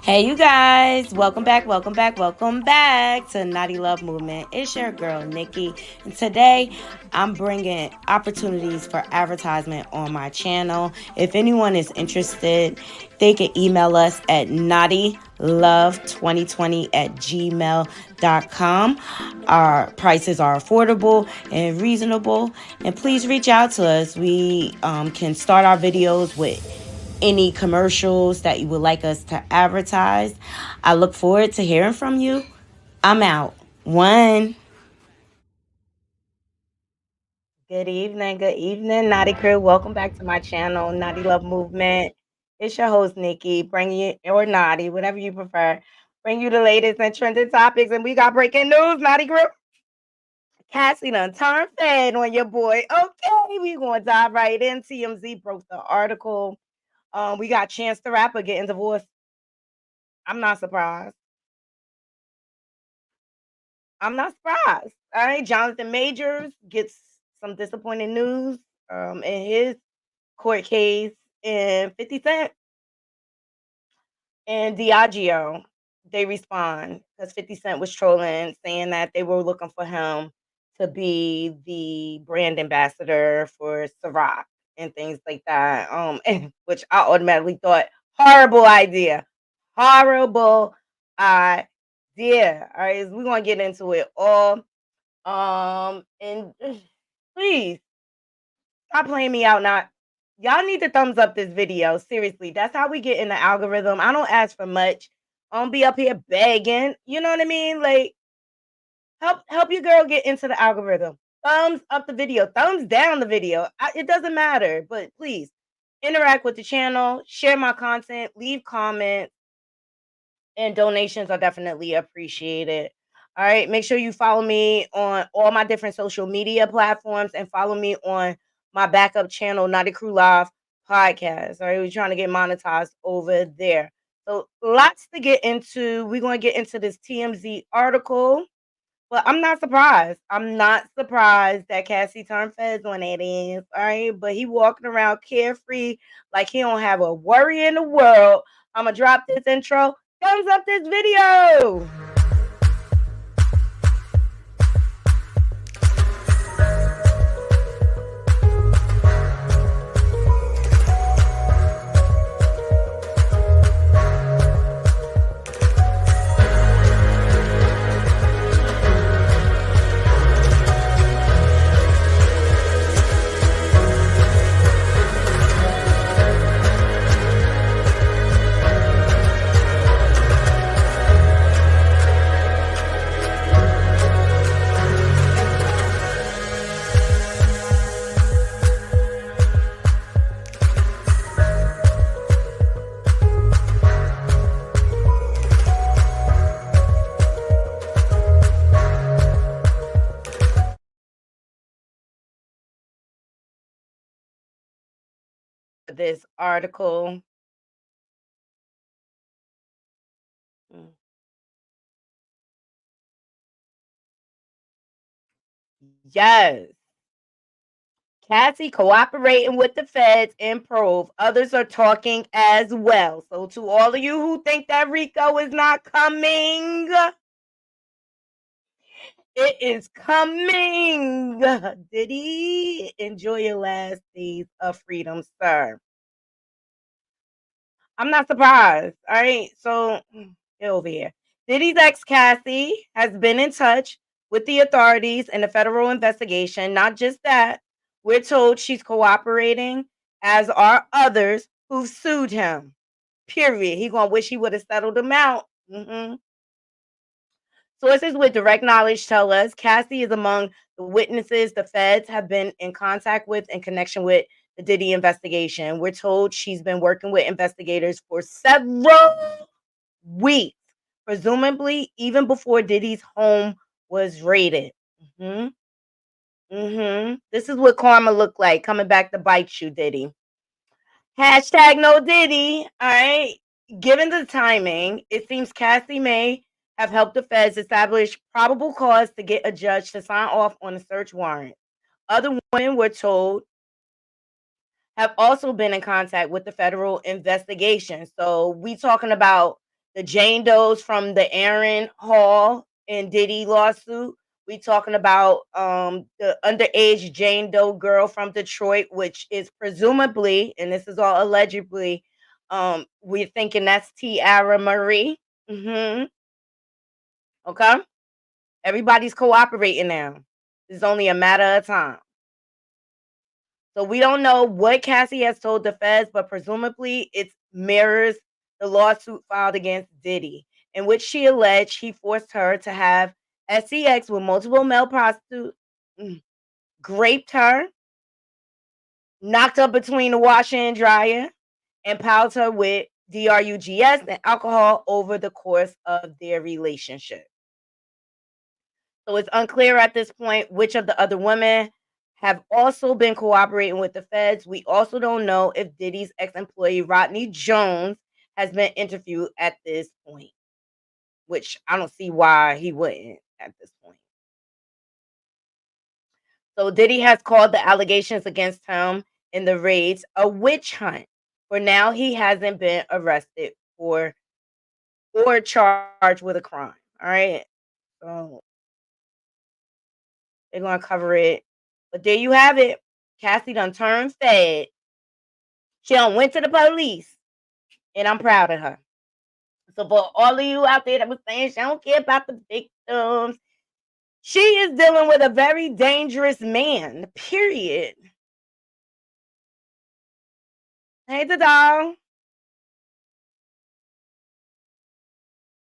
Hey, you guys, welcome back to Naughty Love Movement. It's your girl, Nikki, and today I'm bringing opportunities for advertisement on my channel. If anyone is interested, they can email us at naughtylove2020@gmail.com. Our prices are affordable and reasonable, and please reach out to us. We can start our videos with any commercials that you would like us to advertise. I look forward to hearing from you. I'm out. One. Good evening, Naughty Crew. Welcome back to my channel, Naughty Love Movement. It's your host, Nikki, bringing you, or Naughty, whatever you prefer, bring you the latest and trending topics. And we got breaking news, Naughty Crew. Cassie done turned fed on your boy. Okay, we gonna dive right in. TMZ broke the article. We got Chance the Rapper getting divorced. I'm not surprised. I'm not surprised. All right, Jonathan Majors gets some disappointing news in his court case, and 50 Cent and Diageo, they respond because 50 Cent was trolling, saying that they were looking for him to be the brand ambassador for Ciroc and things like that. Which I automatically thought, horrible idea. Horrible idea. All right, we're gonna get into it all. And please stop playing me out. Not y'all need to thumbs up this video. Seriously, that's how we get in the algorithm. I don't ask for much. I don't be up here begging. You know what I mean? Like help your girl get into the algorithm. Thumbs up the video. Thumbs down the video. It doesn't matter, but please interact with the channel. Share my content. Leave comments. And donations are definitely appreciated. All right, make sure you follow me on all my different social media platforms and follow me on my backup channel, Naughty Crew Live Podcast. All right, we're trying to get monetized over there. So lots to get into. We're going to get into this TMZ article, but I'm not surprised. I'm not surprised that Cassie turned feds on that ass. All right, but he walking around carefree like he don't have a worry in the world. I'm gonna drop this intro. Thumbs up this video. This article. Yes. Cassie cooperating with the feds in probe. Others are talking as well. So to all of you who think that Rico is not coming, it is coming. Diddy, enjoy your last days of freedom, sir. I'm not surprised. All right, so get over here. Diddy's ex Cassie has been in touch with the authorities in the federal investigation. Not just that, we're told she's cooperating, as are others who've sued him. Period. He gonna wish he would have settled them out. Sources with direct knowledge tell us Cassie is among the witnesses the feds have been in contact with in connection with the Diddy investigation. We're told she's been working with investigators for several weeks, presumably even before Diddy's home was raided. This is what karma looked like, coming back to bite you, Diddy. Hashtag no Diddy. All right. Given the timing, it seems Cassie may have helped the feds establish probable cause to get a judge to sign off on a search warrant. Other women, we're told, have also been in contact with the federal investigation. So we talking about the Jane Does from the Aaron Hall and Diddy lawsuit. We talking about the underage Jane Doe girl from Detroit, which is presumably, and this is all allegedly, we're thinking that's Teyana Marie. Okay, everybody's cooperating now. It's only a matter of time. So we don't know what Cassie has told the feds, but presumably it mirrors the lawsuit filed against Diddy, in which she alleged he forced her to have sex with multiple male prostitutes, raped her, knocked her between the washer and dryer, and piled her with drugs and alcohol over the course of their relationship. So it's unclear at this point which of the other women have also been cooperating with the feds. We also don't know if Diddy's ex-employee Rodney Jones has been interviewed at this point, which I don't see why he wouldn't at this point. So Diddy has called the allegations against him in the raids a witch hunt. For now, he hasn't been arrested or charged with a crime. All right. So they're gonna cover it. But there you have it. Cassie done turned fed. She done went to the police. And I'm proud of her. So for all of you out there that was saying she don't care about the victims, she is dealing with a very dangerous man. Period. Hey, the dog.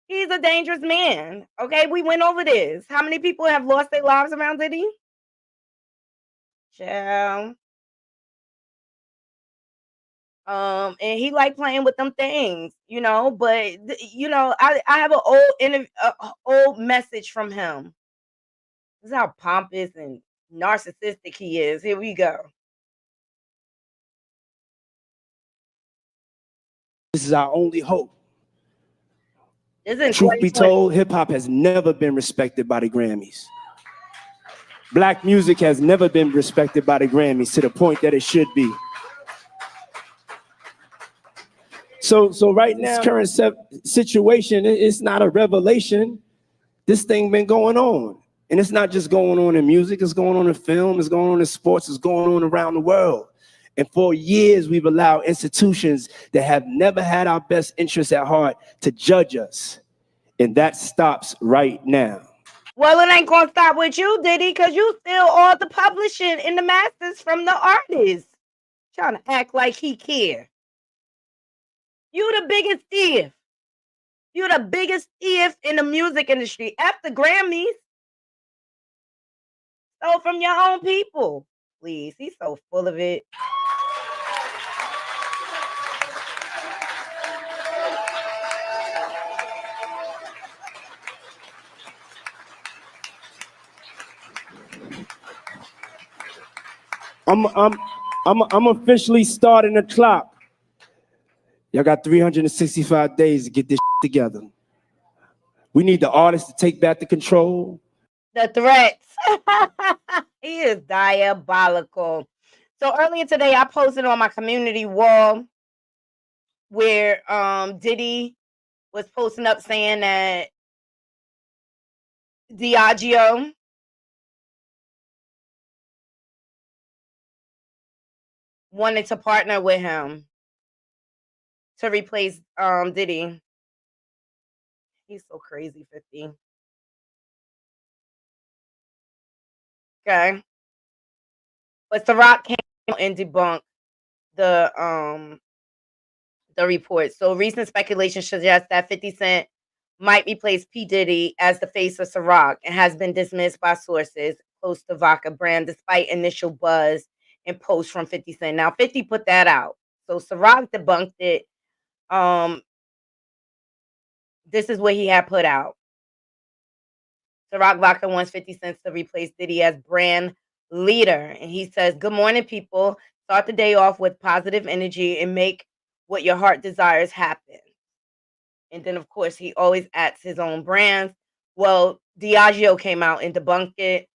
He's a dangerous man. Okay, we went over this. How many people have lost their lives around Diddy? Child. And he like playing with them things, but I have an old message from him. This is how pompous and narcissistic he is. Here we go. This is our only hope. Truth be told, hip-hop has never been respected by the Grammys. Black music has never been respected by the Grammys to the point that it should be. So right now, this current situation, it's not a revelation. This thing been going on. And it's not just going on in music, it's going on in film, it's going on in sports, it's going on around the world. And for years, we've allowed institutions that have never had our best interests at heart to judge us. And that stops right now. Well, it ain't gonna stop with you, Diddy, because you steal all the publishing and the masters from the artists. Trying to act like he care. You the biggest thief. You the biggest thief in the music industry. After Grammys. Stole from your own people. Please, he's so full of it. I'm officially starting the clock. Y'all got 365 days to get this together. We need the artists to take back the control. The threats. He is diabolical. So earlier today, I posted on my community wall where Diddy was posting up saying that Diageo wanted to partner with him to replace Diddy. He's so crazy, 50. Okay. But Ciroc came out and debunked the report. So recent speculation suggests that 50 Cent might replace P. Diddy as the face of Ciroc and has been dismissed by sources close to Vodka brand despite initial buzz and posts from 50 Cent. Now 50 put that out. So Ciroc debunked it. This is what he had put out. Ciroc Vodka wants 50 Cent to replace Diddy as brand leader. And he says, good morning, people. Start the day off with positive energy and make what your heart desires happen. And then, of course, he always adds his own brands. Well, Diageo came out and debunked it.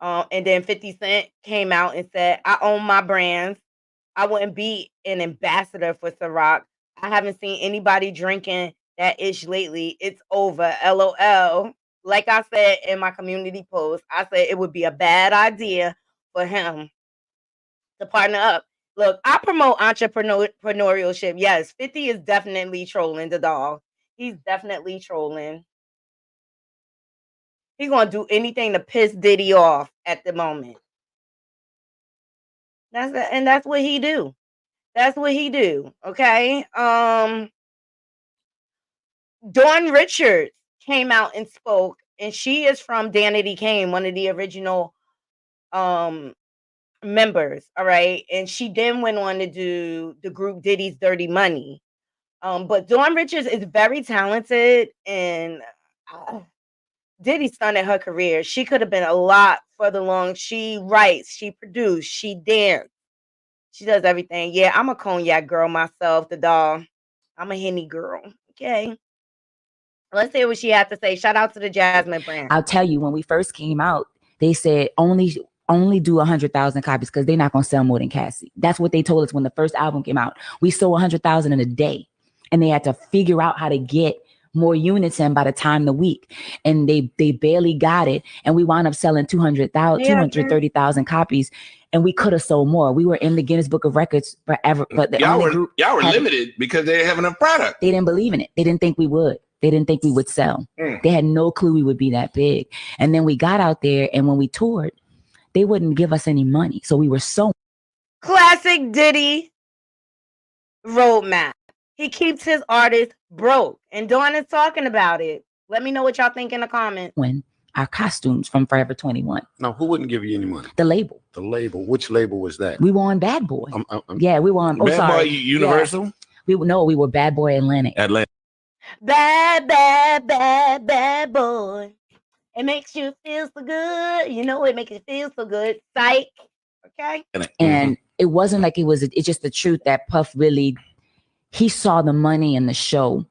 And then 50 Cent came out and said, I own my brands. I wouldn't be an ambassador for Ciroc. I haven't seen anybody drinking That ish lately, it's over. LOL. Like I said in my community post, I said it would be a bad idea for him to partner up. Look, I promote entrepreneurship. Yes, 50 is definitely trolling the dog. He's definitely trolling. He's gonna do anything to piss Diddy off at the moment. That's what he do. That's what he do. Okay. Dawn Richards came out and spoke, and she is from Danity Kane, one of the original members. All right. And she then went on to do the group Diddy's Dirty Money. But Dawn Richards is very talented, and Diddy stunted her career. She could have been a lot further along. She writes, she produced, she danced. She does everything. Yeah, I'm a cognac girl myself, the dog. I'm a Henny girl. Okay. Let's hear what she had to say. Shout out to the Jasmine brand. I'll tell you, when we first came out, they said only do 100,000 copies because they're not going to sell more than Cassie. That's what they told us when the first album came out. We sold 100,000 in a day, and they had to figure out how to get more units in by the time the week, and they barely got it, and we wound up selling 230,000 copies, and we could have sold more. We were in the Guinness Book of Records forever, but y'all were limited because they didn't have enough product. They didn't believe in it. They didn't think we would. They didn't think we would sell. They had no clue we would be that big. And then we got out there, and when we toured, they wouldn't give us any money. So we were so classic Diddy roadmap. He keeps his artists broke, and Dawn is talking about it. Let me know what y'all think in the comments. When our costumes from Forever 21. No, who wouldn't give you any money? The label. The label. Which label was that? We were on Bad Boy. Yeah, we were on Bad Boy Universal. Yeah. We were Bad Boy Atlantic. Bad boy. It makes you feel so good. You know, it makes you feel so good. Psych. Okay. And it wasn't like it's just the truth that Puff really, he saw the money in the show.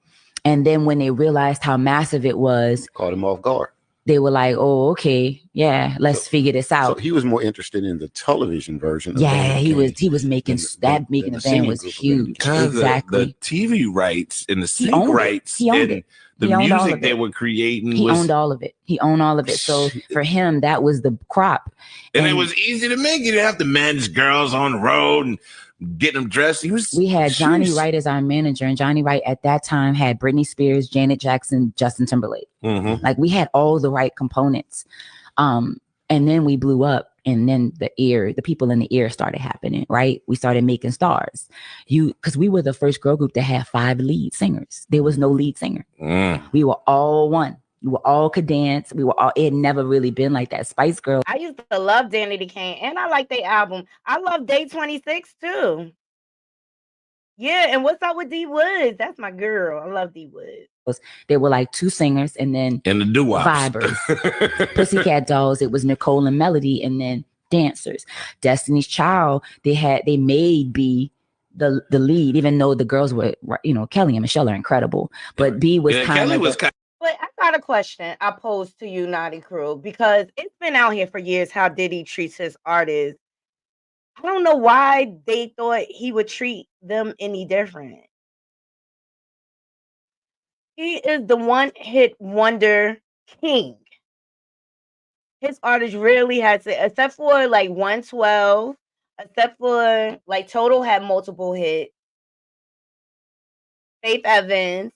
And then when they realized how massive it was, caught him off guard. They were like, oh, okay, yeah, let's figure this out. So he was more interested in the television version. Yeah, he was making the band was huge. Exactly. The TV rights and the sync rights and the music they were creating. He owned all of it. So for him, that was the crop. And it was easy to make. You didn't have to manage girls on the road and get them dressed. We had Johnny Wright as our manager, and Johnny Wright at that time had Britney Spears, Janet Jackson, Justin Timberlake. Like we had all the right components. And then we blew up, and then the people in the ear started happening, right? We started making stars. Because we were the first girl group to have 5 lead singers. There was no lead singer. We were all one. We were all could dance. It had never really been like that. Spice Girls. I used to love Danity Kane, and I like their album. I love Day 26 too. Yeah, and what's up with D Woods? That's my girl. I love D Woods. They were like 2 singers, and then the doo-wops. Vibers. Pussycat Dolls. It was Nicole and Melody, and then dancers. Destiny's Child. They made B the lead, even though the girls were, Kelly and Michelle are incredible, but B was kind of. But I got a question I posed to you, Naughty Crew, because it's been out here for years how Diddy treats his artists. I don't know why they thought he would treat them any different. He is the one-hit wonder king. His artists rarely had to, except for like 112, except for like Total had multiple hits. Faith Evans.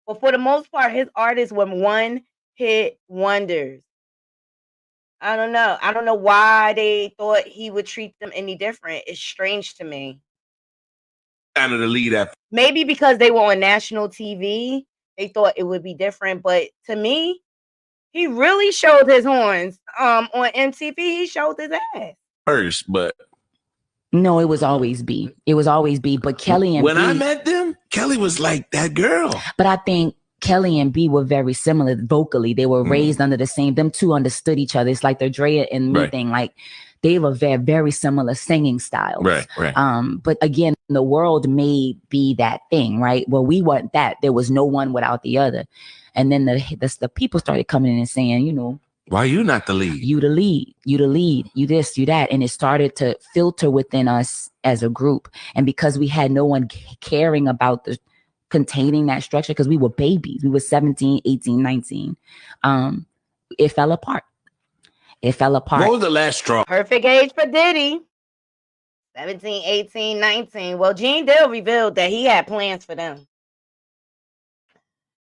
But for the most part, his artists were one-hit wonders. I don't know. I don't know why they thought he would treat them any different. It's strange to me. Kind of the lead after. Maybe because they were on national TV, they thought it would be different. But to me, he really showed his horns. On MTV, he showed his ass. First, but no, it was always B. But Kelly and when B, I met them, Kelly was like that girl. But I think Kelly and B were very similar vocally. They were raised under the same. Them two understood each other. It's like the Drea and me thing. Like they were very, very similar singing styles. Right. But again, the world may be that thing, right? Well, we weren't that. There was no one without the other. And then the people started coming in and saying, why you not the lead? You the lead, you this, you that. And it started to filter within us as a group. And because we had no one caring about the containing that structure because we were babies. We were 17, 18, 19. It fell apart. What was the last straw? Perfect age for Diddy. 17, 18, 19. Well, Gene Dill revealed that he had plans for them.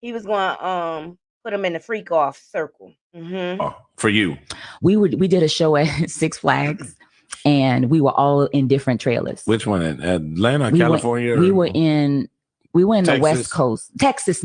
He was going to put them in the freak off circle. Oh, for you. We did a show at Six Flags, and we were all in different trailers. Which one? Atlanta, California? We were in Texas? the West Coast, Texas,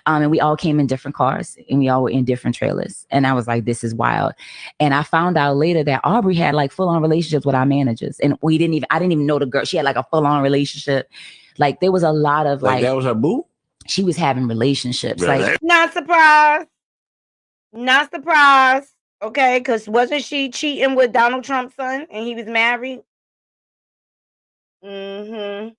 and we all came in different cars, and we all were in different trailers. And I was like, this is wild. And I found out later that Aubrey had like full-on relationships with our managers, and I didn't even know the girl. She had like a full-on relationship. Like there was a lot of like that was her boo. She was having relationships. Really? Like not surprised. Not surprised. Okay, because wasn't she cheating with Donald Trump's son and he was married? So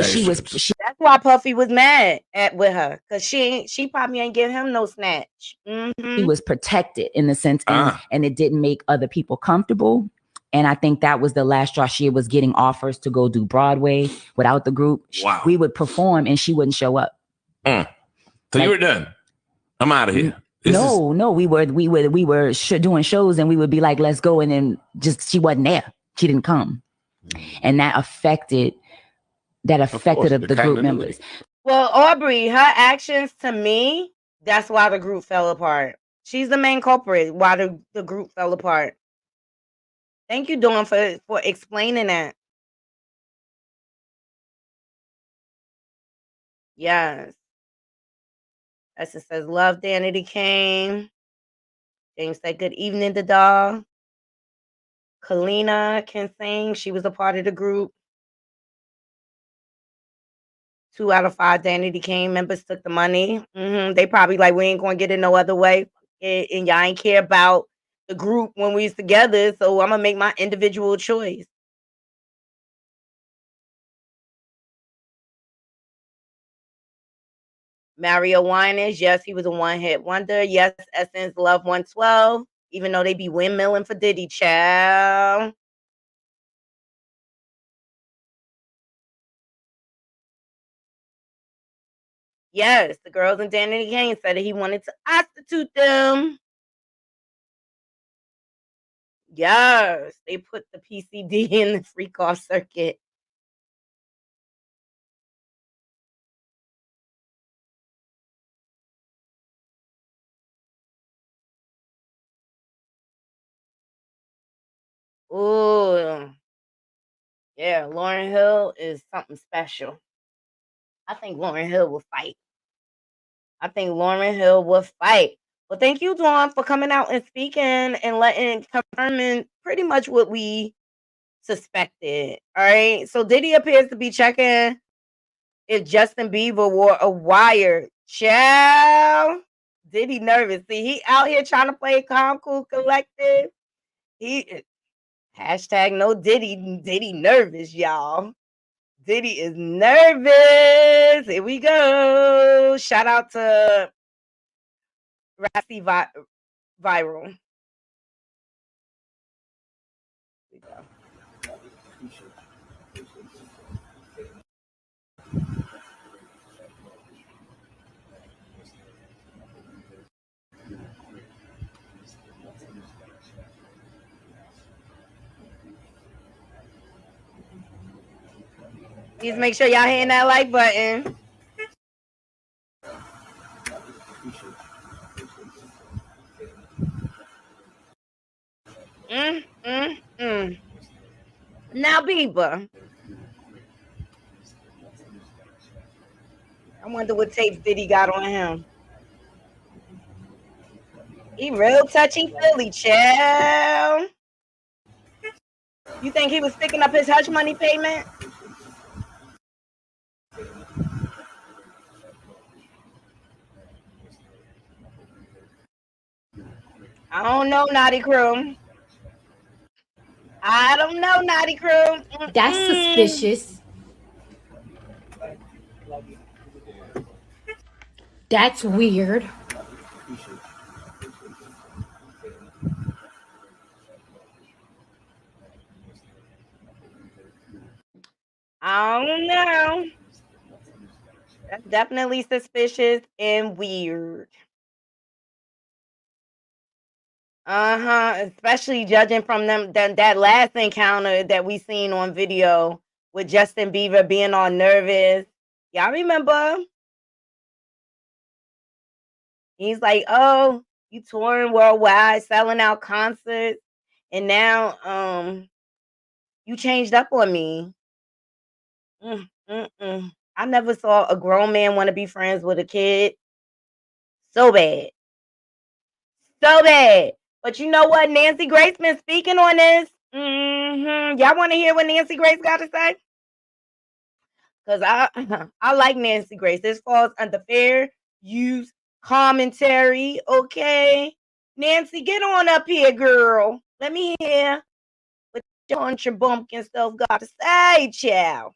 she was. That's why Puffy was mad with her, because she probably ain't give him no snatch. He was protected in the sense, and it didn't make other people comfortable. And I think that was the last straw. She was getting offers to go do Broadway without the group. Wow. We would perform and she wouldn't show up. So you were done. I'm out of here. No, we were doing shows and we would be like, let's go. And then she wasn't there. She didn't come. And that affected the group members. Well, Aubrey, her actions to me, that's why the group fell apart. She's the main culprit why the group fell apart. Thank you, Dawn, for explaining that. Yes. As it says, love Danity Kane. James said, good evening, the dog. Kalina can sing. She was a part of the group. 2 out of 5 Danity Kane members took the money. They probably like, we ain't going to get it no other way. And y'all ain't care about the group when we was together, so I'm going to make my individual choice. Mario Winans, yes, he was a one-hit wonder. Yes, Essence Love 112, even though they be windmilling for Diddy, child. Yes, the girls in Danity Kane said that he wanted to prostitute them. Yes, they put the PCD in the freak off circuit. Oh, yeah, Lauryn Hill is something special. I think Lauryn Hill will fight. Well, thank you, Dawn, for coming out and speaking and confirming pretty much what we suspected. All right. So Diddy appears to be checking if Justin Bieber wore a wire. Child. Diddy nervous. See, he out here trying to play calm, cool, collective. He hashtag no Diddy. Diddy nervous, y'all. Diddy is nervous. Here we go. Shout out to Rassy Viral. Here we go. Please make sure y'all hitting that like button. Now, Bieber. I wonder what tapes Diddy got on him. He real touchy-feely, child. You think he was sticking up his hush money payment? I don't know, Naughty Crew. That's suspicious. That's weird. I don't know. That's definitely suspicious and weird. Especially judging from that last encounter that we seen on video with Justin Bieber being all nervous. Y'all remember? He's like, "Oh, you touring worldwide, selling out concerts, and now you changed up on me." I never saw a grown man want to be friends with a kid so bad. So bad. But you know what? Nancy Grace been speaking on this. Y'all want to hear what Nancy Grace got to say? Because I like Nancy Grace. This falls under fair use commentary. Okay. Nancy, get on up here, girl. Let me hear what John Bumpkin stuff got to say, child.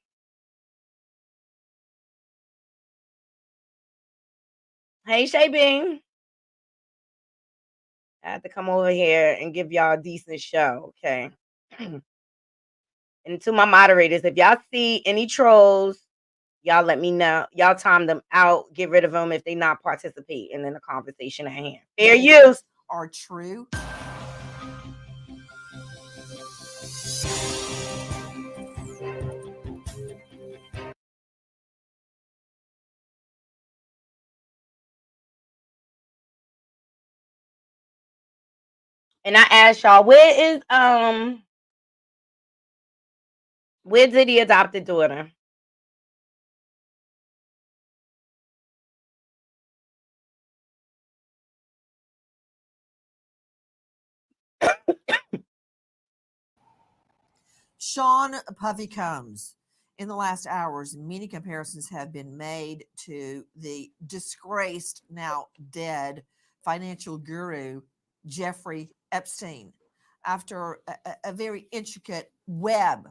Hey, Shay Bean. I had to come over here and give y'all a decent show, okay? And to my moderators, if y'all see any trolls, y'all let me know. Y'all time them out. Get rid of them if they not participating in the conversation at hand. Fair use. Are true. And I asked y'all, where's Diddy adopted daughter? Sean Puffy Combs. In the last hours, many comparisons have been made to the disgraced, now dead financial guru, Jeffrey Epstein, after a very intricate web,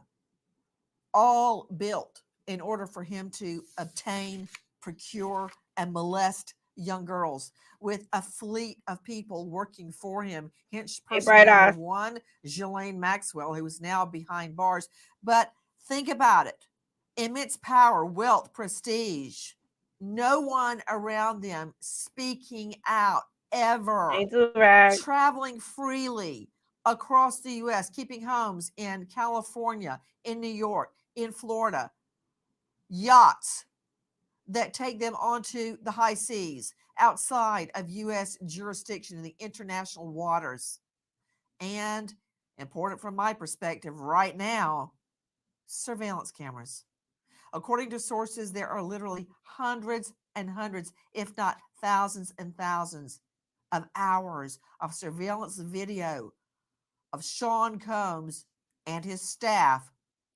all built in order for him to obtain, procure, and molest young girls with a fleet of people working for him. Hence, person number one, Ghislaine Maxwell, who is now behind bars. But think about it. Immense power, wealth, prestige. No one around them speaking out ever. Traveling freely across the U.S., keeping homes in California, in New York, in Florida. Yachts that take them onto the high seas outside of U.S. jurisdiction in the international waters. And important from my perspective right now, surveillance cameras. According to sources, there are literally hundreds and hundreds, if not thousands and thousands of hours of surveillance video of Sean Combs and his staff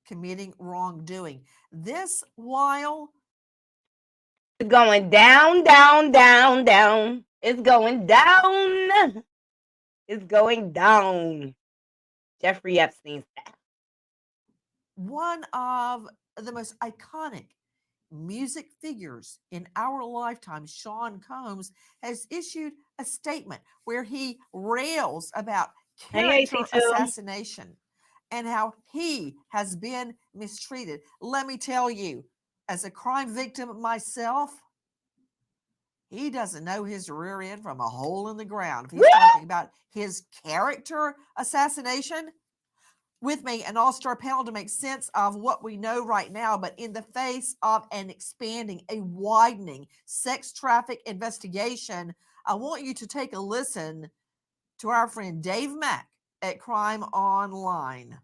committing wrongdoing. This while it's going down, down, down, down. It's going down. It's going down. Jeffrey Epstein's staff. One of the most iconic music figures in our lifetime, Sean Combs, has issued a statement where he rails about character assassination and how he has been mistreated. Let me tell you, as a crime victim myself, he doesn't know his rear end from a hole in the ground. If he's talking about his character assassination, with me, an all-star panel to make sense of what we know right now, but in the face of an expanding, a widening sex traffic investigation, I want you to take a listen to our friend Dave Mack at Crime Online.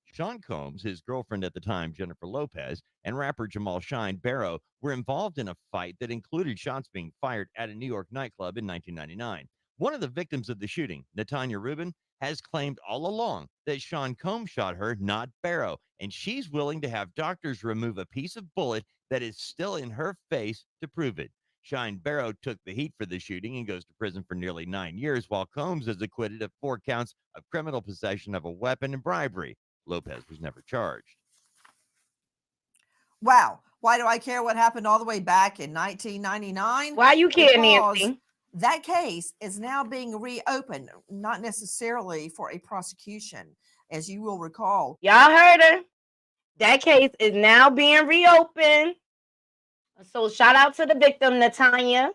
Sean Combs, his girlfriend at the time, Jennifer Lopez, and rapper Jamal Shine Barrow were involved in a fight that included shots being fired at a New York nightclub in 1999. One of the victims of the shooting, Natanya Rubin, has claimed all along that Sean Combs shot her, not Barrow, and she's willing to have doctors remove a piece of bullet that is still in her face to prove it. Shine Barrow took the heat for the shooting and goes to prison for nearly 9 years, while Combs is acquitted of 4 counts of criminal possession of a weapon and bribery. Lopez was never charged. Wow. Why do I care what happened all the way back in 1999? Why you care, Nancy? That case is now being reopened, not necessarily for a prosecution, as you will recall. Y'all heard her. That case is now being reopened. So shout out to the victim, Natanya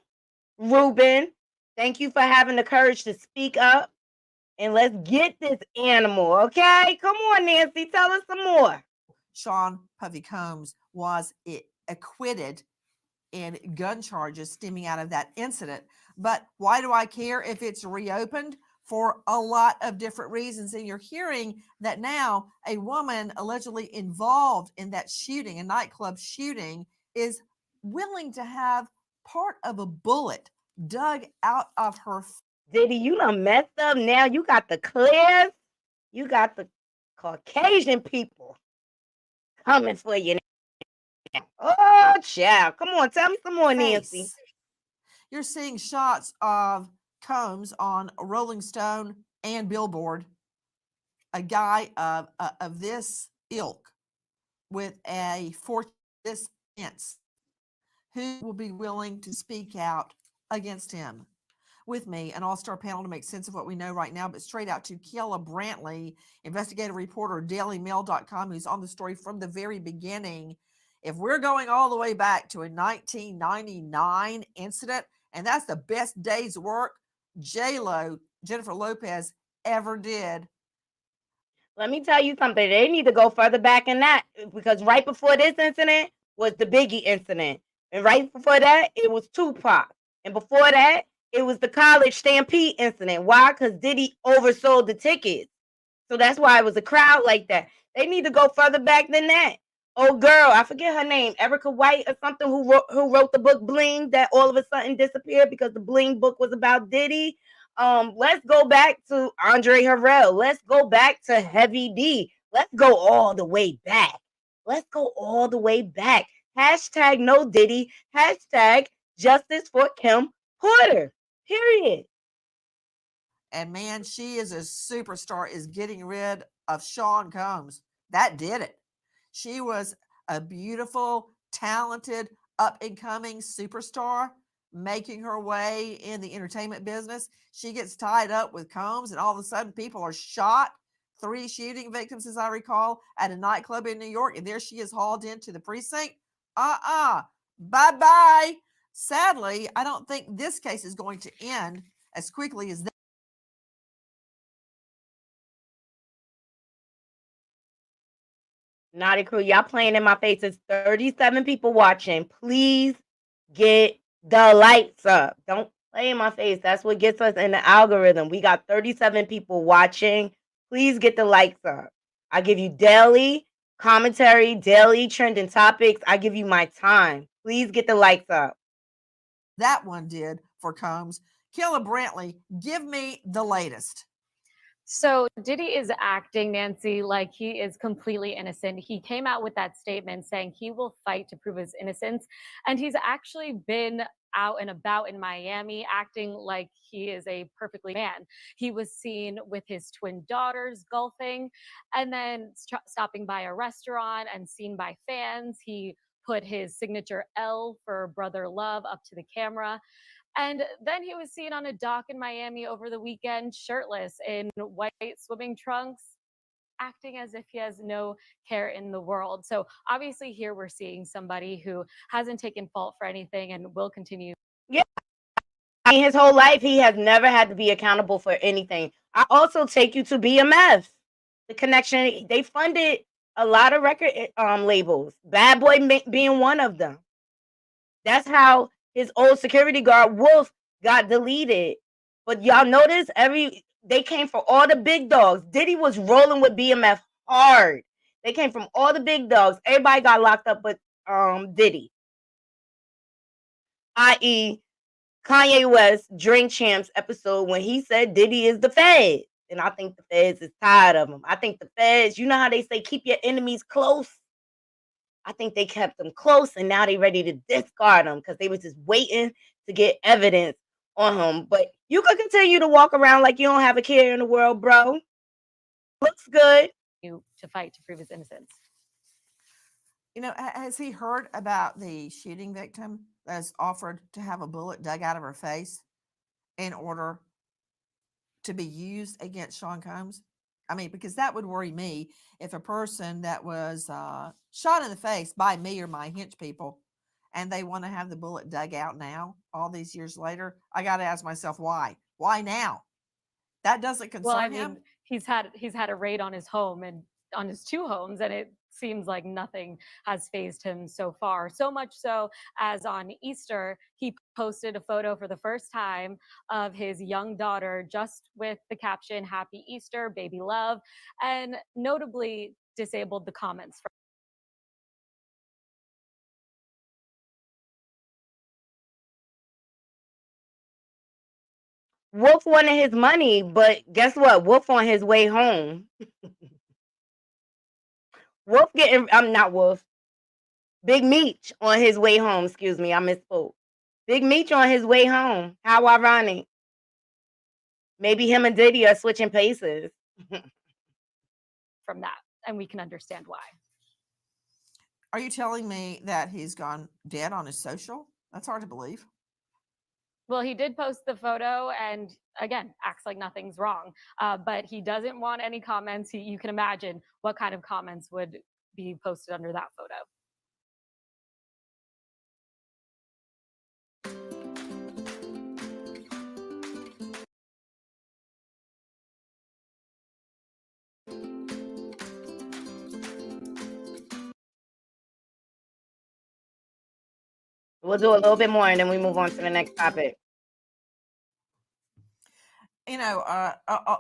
Rubin. Thank you for having the courage to speak up. And let's get this animal, okay? Come on, Nancy, tell us some more. Sean Puffy Combs was acquitted in gun charges stemming out of that incident. But why do I care if it's reopened? For a lot of different reasons. And you're hearing that now a woman allegedly involved in that shooting, a nightclub shooting, is willing to have part of a bullet dug out of her. Diddy, you done messed up. Now you got the clears. You got the Caucasian people coming for you now. Oh, child. Come on, tell me some more, Nancy. You're seeing shots of Combs on Rolling Stone and Billboard, a guy of this ilk with a fortune this immense, who will be willing to speak out against him. With me, an all-star panel to make sense of what we know right now, but straight out to Kiela Brantley, investigative reporter, dailymail.com, who's on the story from the very beginning. If we're going all the way back to a 1999 incident, and that's the best day's work J-Lo, Jennifer Lopez, ever did. Let me tell you something. They need to go further back in that, because right before this incident was the Biggie incident. And right before that, it was Tupac. And before that, it was the college stampede incident. Why? Because Diddy oversold the tickets. So that's why it was a crowd like that. They need to go further back than that. Oh, girl, I forget her name, Erica White or something, who wrote the book Bling, that all of a sudden disappeared because the Bling book was about Diddy. Let's go back to Andre Harrell. Let's go back to Heavy D. Let's go all the way back. Let's go all the way back. Hashtag no Diddy. Hashtag justice for Kim Porter. Period. And man, she is a superstar, is getting rid of Sean Combs. That did it. She was a beautiful, talented, up-and-coming superstar making her way in the entertainment business. She gets tied up with Combs, and all of a sudden people are shot. 3 shooting victims, as I recall, at a nightclub in New York, and there she is hauled into the precinct. Bye-bye. Sadly, I don't think this case is going to end as quickly as that. Naughty crew, y'all playing in my face. It's 37 people watching. Please get the lights up. Don't play in my face. That's what gets us in the algorithm. We got 37 people watching. Please get the lights up. I give you daily commentary, daily trending topics. I give you my time. Please get the lights up. That one did for Combs. Kiela Brantley, give me the latest. So Diddy is acting, Nancy, like he is completely innocent. He came out with that statement saying he will fight to prove his innocence. And he's actually been out and about in Miami acting like he is a perfectly man. He was seen with his twin daughters golfing and then stopping by a restaurant and seen by fans. He put his signature L for brother love up to the camera. And then he was seen on a dock in Miami over the weekend, shirtless in white swimming trunks, acting as if he has no care in the world. So obviously here we're seeing somebody who hasn't taken fault for anything and will continue. Yeah. I mean, his whole life, he has never had to be accountable for anything. I also take you to BMF, the connection. They funded a lot of record labels, Bad Boy being one of them. That's how his old security guard Wolf got deleted. But y'all notice they came from all the big dogs. Diddy was rolling with BMF hard. They came from all the big dogs. Everybody got locked up with Diddy. I.e. Kanye West Drink Champs episode when he said Diddy is the Feds. And I think the Feds is tired of him. I think the Feds, you know how they say keep your enemies close? I think they kept them close and now they ready to discard them because they was just waiting to get evidence on him. But you could continue to walk around like you don't have a care in the world, bro. Looks good. To fight to prove his innocence. You know, has he heard about the shooting victim that's offered to have a bullet dug out of her face in order to be used against Sean Combs? I mean, because that would worry me if a person that was shot in the face by me or my hench people and they want to have the bullet dug out now, all these years later. I got to ask myself, why? Why now? That doesn't concern him. He's had a raid on his home and on his 2 homes, and it seems like nothing has fazed him so far. So much so as on Easter, he posted a photo for the first time of his young daughter, just with the caption, "Happy Easter, baby love," and notably disabled the comments. Wolf wanted his money, but guess what? Wolf on his way home. Wolf getting, I'm not Wolf. Big Meech on his way home. Excuse me, I misspoke. Big Meech on his way home. How ironic. Maybe him and Diddy are switching places. From that, and we can understand why. Are you telling me that he's gone dead on his social? That's hard to believe. Well, he did post the photo and again, acts like nothing's wrong. But he doesn't want any comments. You can imagine what kind of comments would be posted under that photo. We'll do a little bit more and then we move on to the next topic. You know,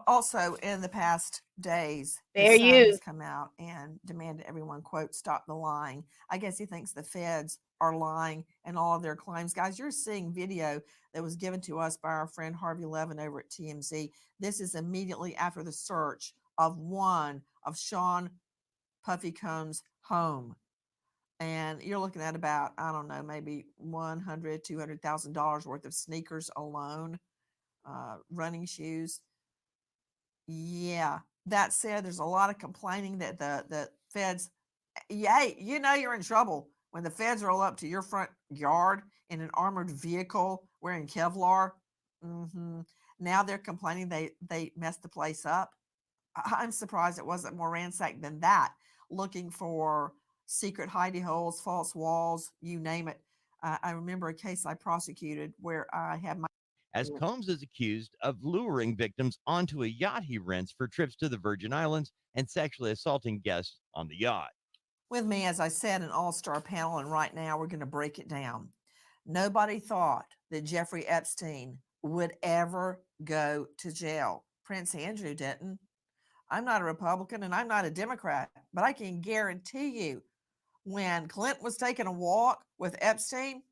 also in the past days, Fair his son has use. come out and demanded everyone, quote, stop the lying. I guess he thinks the feds are lying in all of their claims. Guys, you're seeing video that was given to us by our friend Harvey Levin over at TMZ. This is immediately after the search of one of Sean Puffy Combs' home. And you're looking at about, I don't know, maybe $100,000, $200,000 worth of sneakers alone. Running shoes. Yeah. That said, there's a lot of complaining that the feds, hey, you know you're in trouble when the feds roll up to your front yard in an armored vehicle wearing Kevlar. Now they're complaining they messed the place up. I'm surprised it wasn't more ransacked than that, looking for secret hidey holes, false walls, you name it. I remember a case I prosecuted where I had my as Combs is accused of luring victims onto a yacht he rents for trips to the Virgin Islands and sexually assaulting guests on the yacht. With me, as I said, an all-star panel, and right now we're going to break it down. Nobody thought that Jeffrey Epstein would ever go to jail. Prince Andrew didn't. I'm not a Republican and I'm not a Democrat, but I can guarantee you when Clinton was taking a walk with Epstein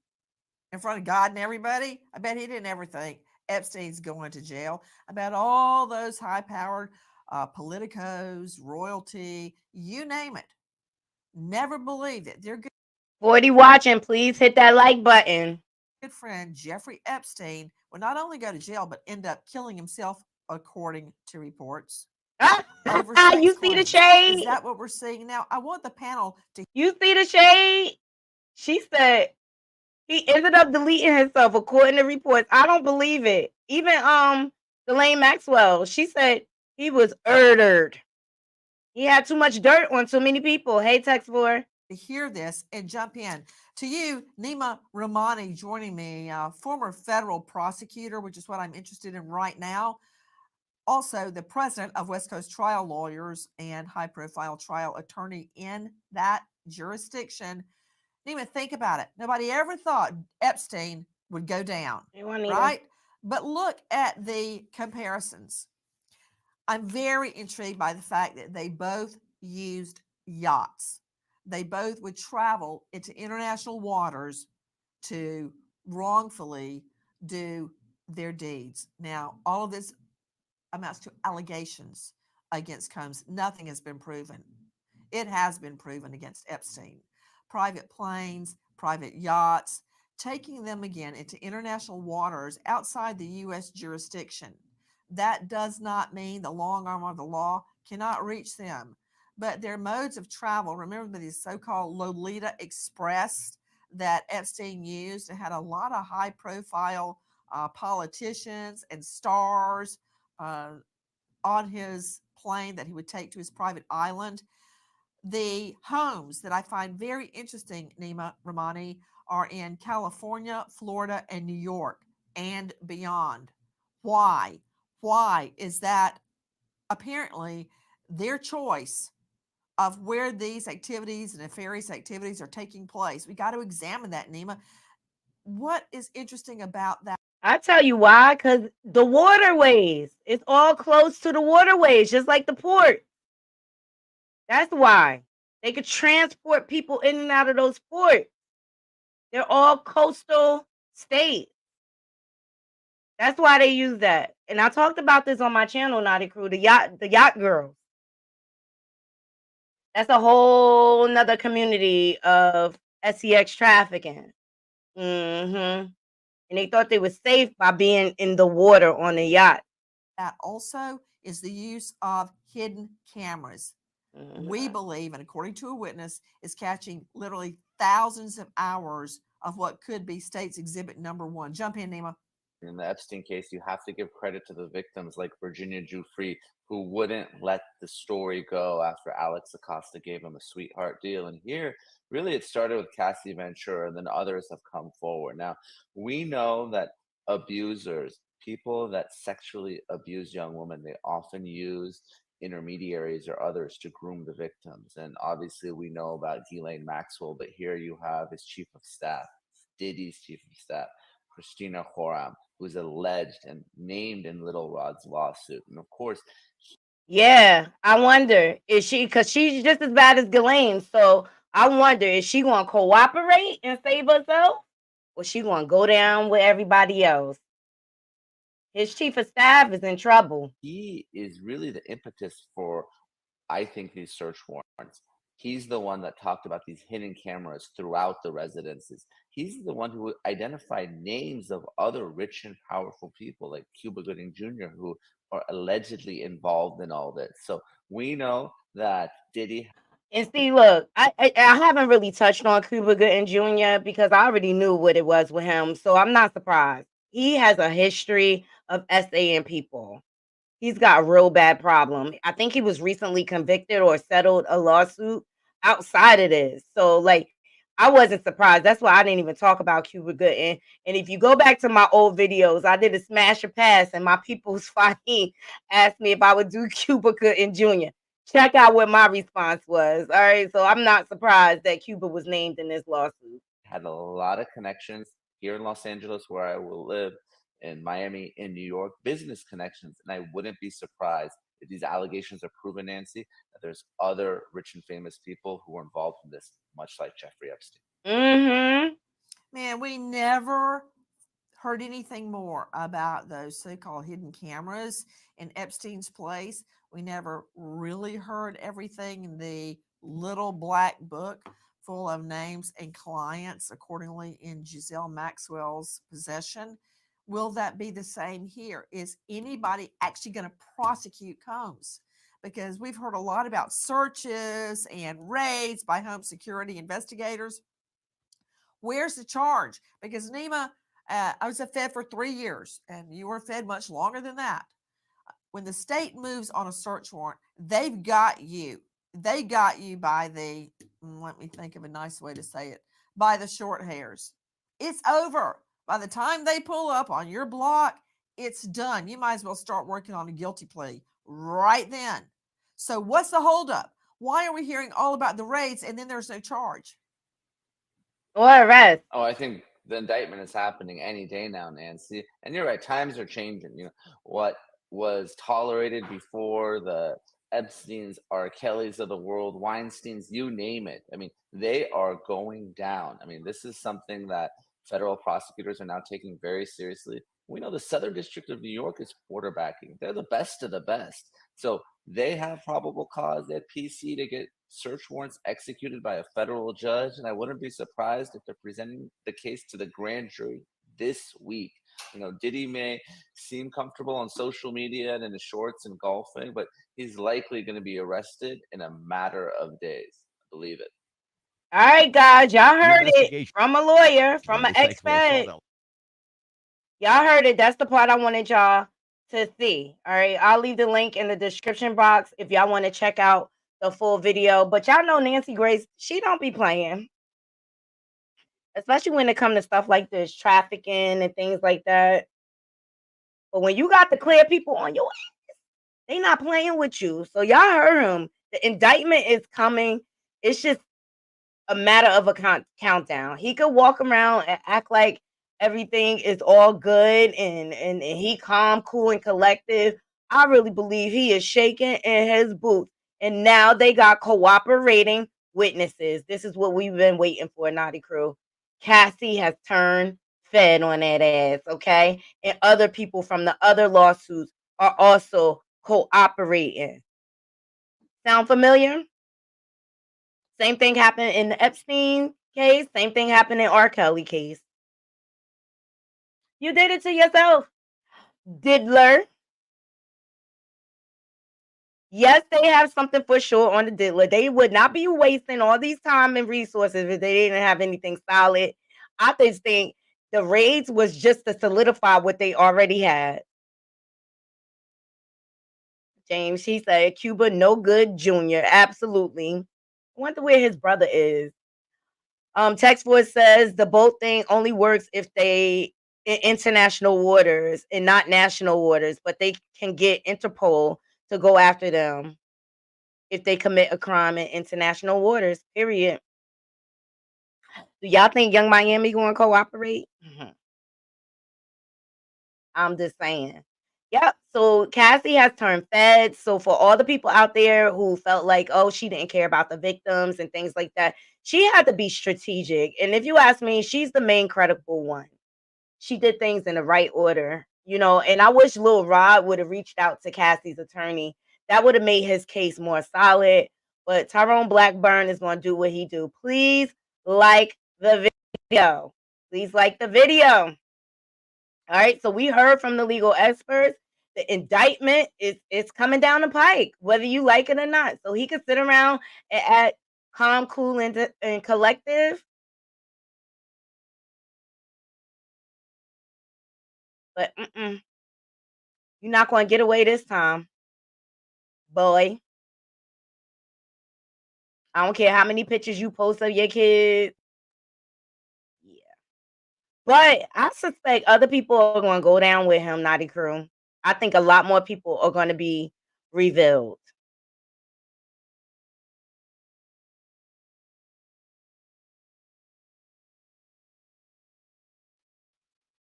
in front of God and everybody, I bet he didn't ever think Epstein's going to jail. I bet all those high-powered politicos, royalty, you name it, never believed it. Their 40 watching, please hit that like button. Good friend Jeffrey Epstein would not only go to jail, but end up killing himself, according to reports. You see the shade? Is that what we're seeing now? I want the panel to. You see the shade? She said he ended up deleting himself, according to reports. I don't believe it. Even Ghislaine Maxwell, she said he was murdered. He had too much dirt on too many people. Hey, Text 4. To hear this and jump in. To you, Nima Rahmani, joining me, former federal prosecutor, which is what I'm interested in right now. Also, the president of West Coast Trial Lawyers and high-profile trial attorney in that jurisdiction. Nima, think about it. Nobody ever thought Epstein would go down, right? But look at the comparisons. I'm very intrigued by the fact that they both used yachts. They both would travel into international waters to wrongfully do their deeds. Now, all of this amounts to allegations against Combs. Nothing has been proven. It has been proven against Epstein. Private planes, private yachts, taking them again into international waters outside the U.S. jurisdiction. That does not mean the long arm of the law cannot reach them. But their modes of travel, remember these so-called Lolita Express that Epstein used, and had a lot of high-profile politicians and stars on his plane that he would take to his private island. The homes that I find very interesting, Nima Rahmani, are in California, Florida, and New York and beyond. Why? Why is that apparently their choice of where these activities and nefarious activities are taking place? We got to examine that, Nima. What is interesting about that? I tell you why, because the waterways, it's all close to the waterways, just like the port. That's why. They could transport people in and out of those ports. They're all coastal states. That's why they use that. And I talked about this on my channel, Naughty Crew, the yacht girls. That's a whole nother community of SEX trafficking. And they thought they were safe by being in the water on a yacht. That also is the use of hidden cameras. We believe, and according to a witness, is catching literally thousands of hours of what could be state's exhibit number 1. Jump in, Nima. In the Epstein case, you have to give credit to the victims like Virginia Giuffre, who wouldn't let the story go after Alex Acosta gave him a sweetheart deal. And here, really, it started with Cassie Ventura, and then others have come forward. Now, we know that abusers, people that sexually abuse young women, they often use intermediaries or others to groom the victims. And obviously, we know about Ghislaine Maxwell, but here you have his chief of staff, Diddy's chief of staff, Christina Horam, who's alleged and named in Little Rod's lawsuit. And of course, yeah, I wonder, is she, because she's just as bad as Ghislaine, so I wonder, is she going to cooperate and save herself? Or she going to go down with everybody else? His chief of staff is in trouble. He is really the impetus for, I think, these search warrants. He's the one that talked about these hidden cameras throughout the residences. He's the one who identified names of other rich and powerful people like Cuba Gooding Jr., who are allegedly involved in all this. So we know that Diddy. And see, look, I haven't really touched on Cuba Gooding Jr. because I already knew what it was with him, so I'm not surprised. He has a history of SAing people. He's got a real bad problem. I think he was recently convicted or settled a lawsuit outside of this. So, like, I wasn't surprised. That's why I didn't even talk about Cuba Gooding. And if you go back to my old videos, I did a smash or pass, and my people's fighting asked me if I would do Cuba Gooding Jr. Check out what my response was. All right, so I'm not surprised that Cuba was named in this lawsuit. Had a lot of connections here in Los Angeles, where I will live, in Miami, in New York, business connections. And I wouldn't be surprised if these allegations are proven, Nancy, that there's other rich and famous people who are involved in this, much like Jeffrey Epstein. Man, we never heard anything more about those so-called hidden cameras in Epstein's place. We never really heard everything in the little black book full of names and clients, accordingly, in Giselle Maxwell's possession. Will that be the same here? Is anybody actually going to prosecute Combs? Because we've heard a lot about searches and raids by home security investigators. Where's the charge? Because Nima, I was a Fed for 3 years, and you were Fed much longer than that. When the state moves on a search warrant, they've got you. They got you by the, let me think of a nice way to say it, by the short hairs. It's over. By the time they pull up on your block, it's done. You might as well start working on a guilty plea right then. So what's the holdup? Why are we hearing all about the raids and then there's no charge? Or arrest. Oh, I think the indictment is happening any day now, Nancy. And you're right, times are changing. You know, what was tolerated before, the Epstein's, R. Kelly's of the world, Weinstein's, you name it. I mean, they are going down. I mean, this is something that federal prosecutors are now taking very seriously. We know the Southern District of New York is quarterbacking. They're the best of the best. So they have probable cause, they have PC to get search warrants executed by a federal judge. And I wouldn't be surprised if they're presenting the case to the grand jury this week. You know, Diddy may seem comfortable on social media and in his shorts and golfing, but he's likely going to be arrested in a matter of days. Believe it. All right, guys, y'all heard it from a lawyer, from an ex-Fed. Y'all heard it. That's the part I wanted y'all to see. All right, I'll leave the link in the description box if y'all want to check out the full video. But y'all know Nancy Grace, she don't be playing. especially when it comes to stuff like this, trafficking and things like that. But when you got the clear people on your ass, they not playing with you. So y'all heard him. The indictment is coming. It's just a matter of a countdown. He could walk around and act like everything is all good and he calm, cool, and collective. I really believe he is shaking in his boots. And now they got cooperating witnesses. This is what we've been waiting for, Naughty Crew. Cassie has turned fed on that ass, okay? And other people from the other lawsuits are also cooperating. Sound familiar? Same thing happened in the Epstein case. Same thing happened in R. Kelly case. You did it to yourself, diddler. Yes, they have something for sure on the diddler. They would not be wasting all these time and resources if they didn't have anything solid. I just think the raids was just to solidify what they already had. James, he said, Cuba, no good, Junior. Absolutely. I wonder where his brother is. Text Force says the boat thing only works if they in international waters and not national waters, but they can get Interpol to go after them if they commit a crime in international waters. Period. Do y'all think Young Miami going to cooperate? I'm just saying. Yep. So Cassie has turned feds. So for all the people out there who felt like, oh, she didn't care about the victims and things like that, she had to be strategic. And if you ask me, she's the main credible one. She did things in the right order, you know. And I wish Lil Rod would have reached out to Cassie's attorney. That would have made his case more solid. But Tyrone Blackburn is going to do what he do. Please like the video. Please like the video. All right, so we heard from the legal experts. The indictment is coming down the pike, whether you like it or not. So he could sit around and act calm, cool, and collective. But you're not going to get away this time, boy. I don't care how many pictures you post of your kids. Yeah. But I suspect other people are going to go down with him, Naughty Crew. I think a lot more people are going to be revealed.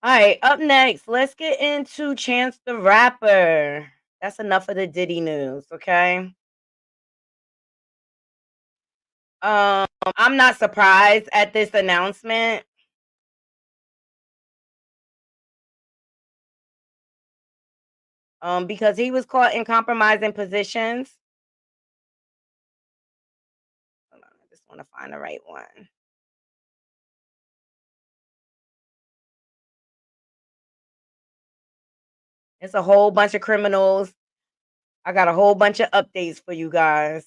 All right, up next, let's get into Chance the Rapper. That's enough of the Diddy news, okay? I'm not surprised at this announcement. Because he was caught in compromising positions. Hold on, I just want to find the right one. It's a whole bunch of criminals. I got a whole bunch of updates for you guys.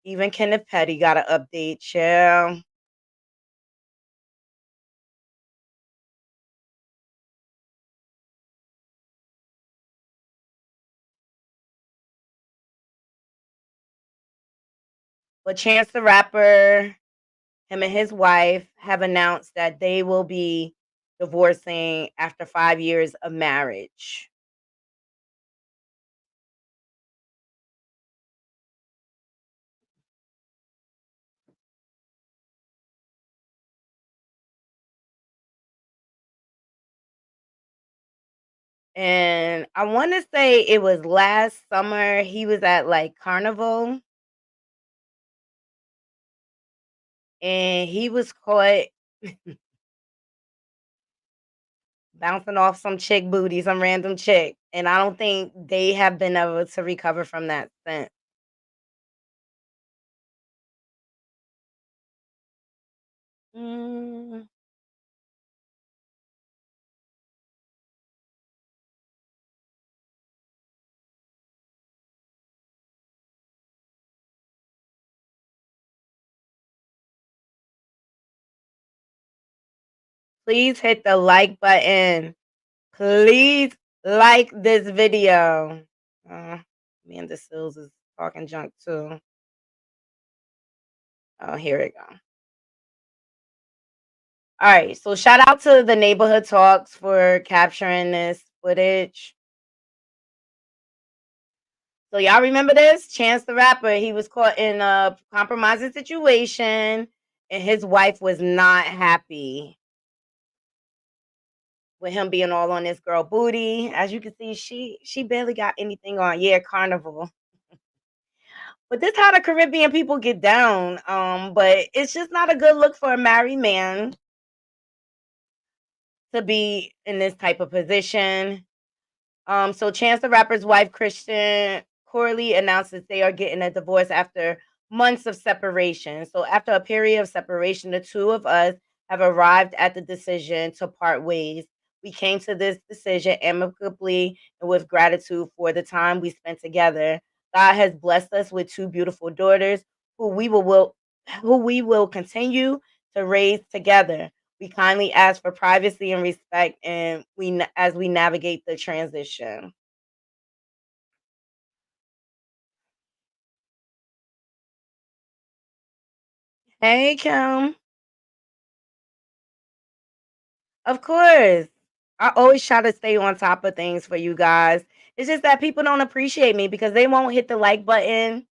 Even Kenneth Petty got an update, chill. But Chance the Rapper, him and his wife have announced that they will be divorcing after 5 years of marriage. And I want to say it was last summer. He was at like Carnival and he was caught bouncing off some chick booty, some random chick. And I don't think they have been able to recover from that since. Mm. Please hit the like button. Please like this video. Amanda Sills is talking junk too. Oh, here we go. All right, so shout out to the Neighborhood Talks for capturing this footage. So y'all remember this? Chance the Rapper, he was caught in a compromising situation and his wife was not happy with him being all on this girl booty. As you can see, she barely got anything on. Yeah, Carnival. But this how the Caribbean people get down. But it's just not a good look for a married man to be in this type of position. So Chance the Rapper's wife, Christian Corley, announced that they are getting a divorce after months of separation. So after a period of separation, the two of us have arrived at the decision to part ways. We came to this decision amicably and with gratitude for the time we spent together. God has blessed us with two beautiful daughters who we will continue to raise together. We kindly ask for privacy and respect, and as we navigate the transition. Hey, Kim. Of course. I always try to stay on top of things for you guys. It's just that people don't appreciate me because they won't hit the like button.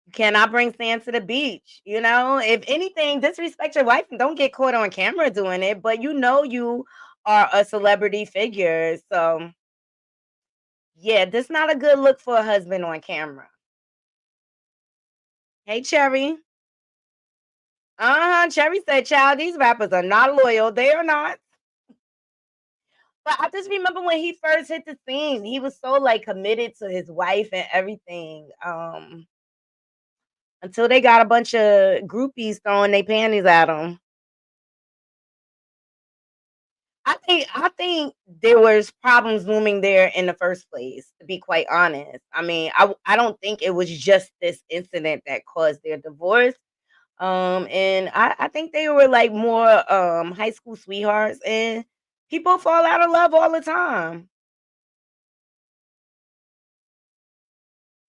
You cannot bring sand to the beach. If anything, disrespect your wife and don't get caught on camera doing it. But you are a celebrity figure. So, yeah, this not a good look for a husband on camera. Hey, Cherry. Cherry said, "Child, these rappers are not loyal. They are not." But I just remember when he first hit the scene, he was so like committed to his wife and everything. Until they got a bunch of groupies throwing their panties at him. I think there was problems looming there in the first place, to be quite honest. I mean, I don't think it was just this incident that caused their divorce. And I think they were like more high school sweethearts, and people fall out of love all the time.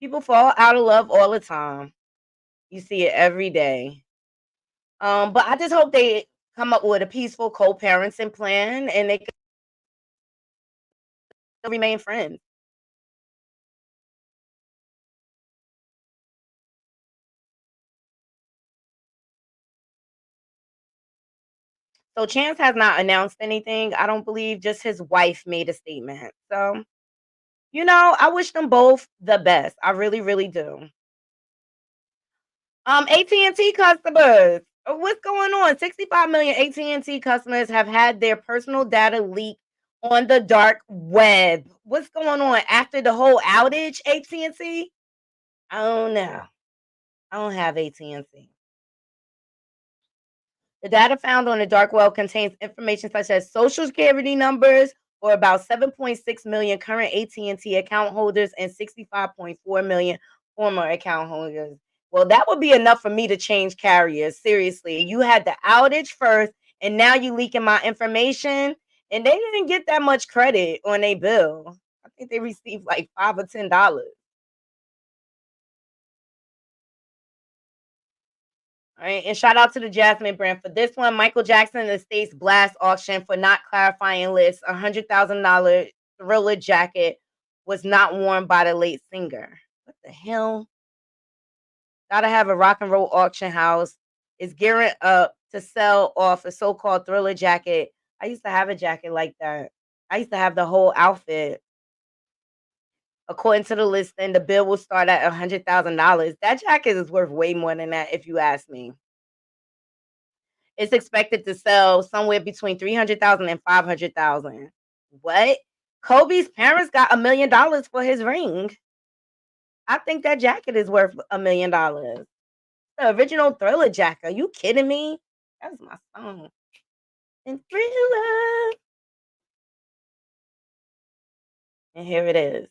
People fall out of love all the time. You see it every day. But I just hope they come up with a peaceful co-parenting plan and they can still remain friends. So Chance has not announced anything. I don't believe, just his wife made a statement. So, I wish them both the best. I really, really do. AT&T customers. What's going on? 65 million AT&T customers have had their personal data leaked on the dark web. What's going on after the whole outage, AT&T? I don't know. I don't have AT&T. The data found on the dark web contains information such as social security numbers for about 7.6 million current AT&T account holders and 65.4 million former account holders. Well, that would be enough for me to change carriers. Seriously, you had the outage first, and now you leaking my information, and they didn't get that much credit on their bill. I think they received like $5 or $10. All right, and shout out to the Jasmine brand for this one. Michael Jackson Estates blast auction for not clarifying list. $100,000 Thriller jacket was not worn by the late singer. What the hell? Gotta have a rock and roll auction house. Is gearing up to sell off a so-called Thriller jacket. I used to have a jacket like that. I used to have the whole outfit. According to the listing, the bill will start at $100,000. That jacket is worth way more than that, if you ask me. It's expected to sell somewhere between 300,000 and 500,000. What? Kobe's parents got $1 million for his ring. I think that jacket is worth $1 million. The original Thriller jacket. Are you kidding me? That's my song. And Thriller. And here it is.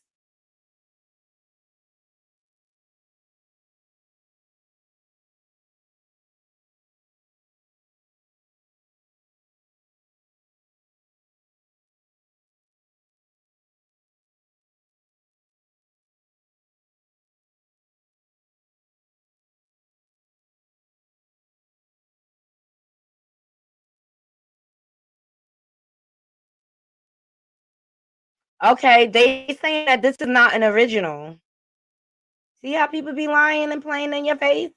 Okay, they saying that this is not an original. See how people be lying and playing in your face?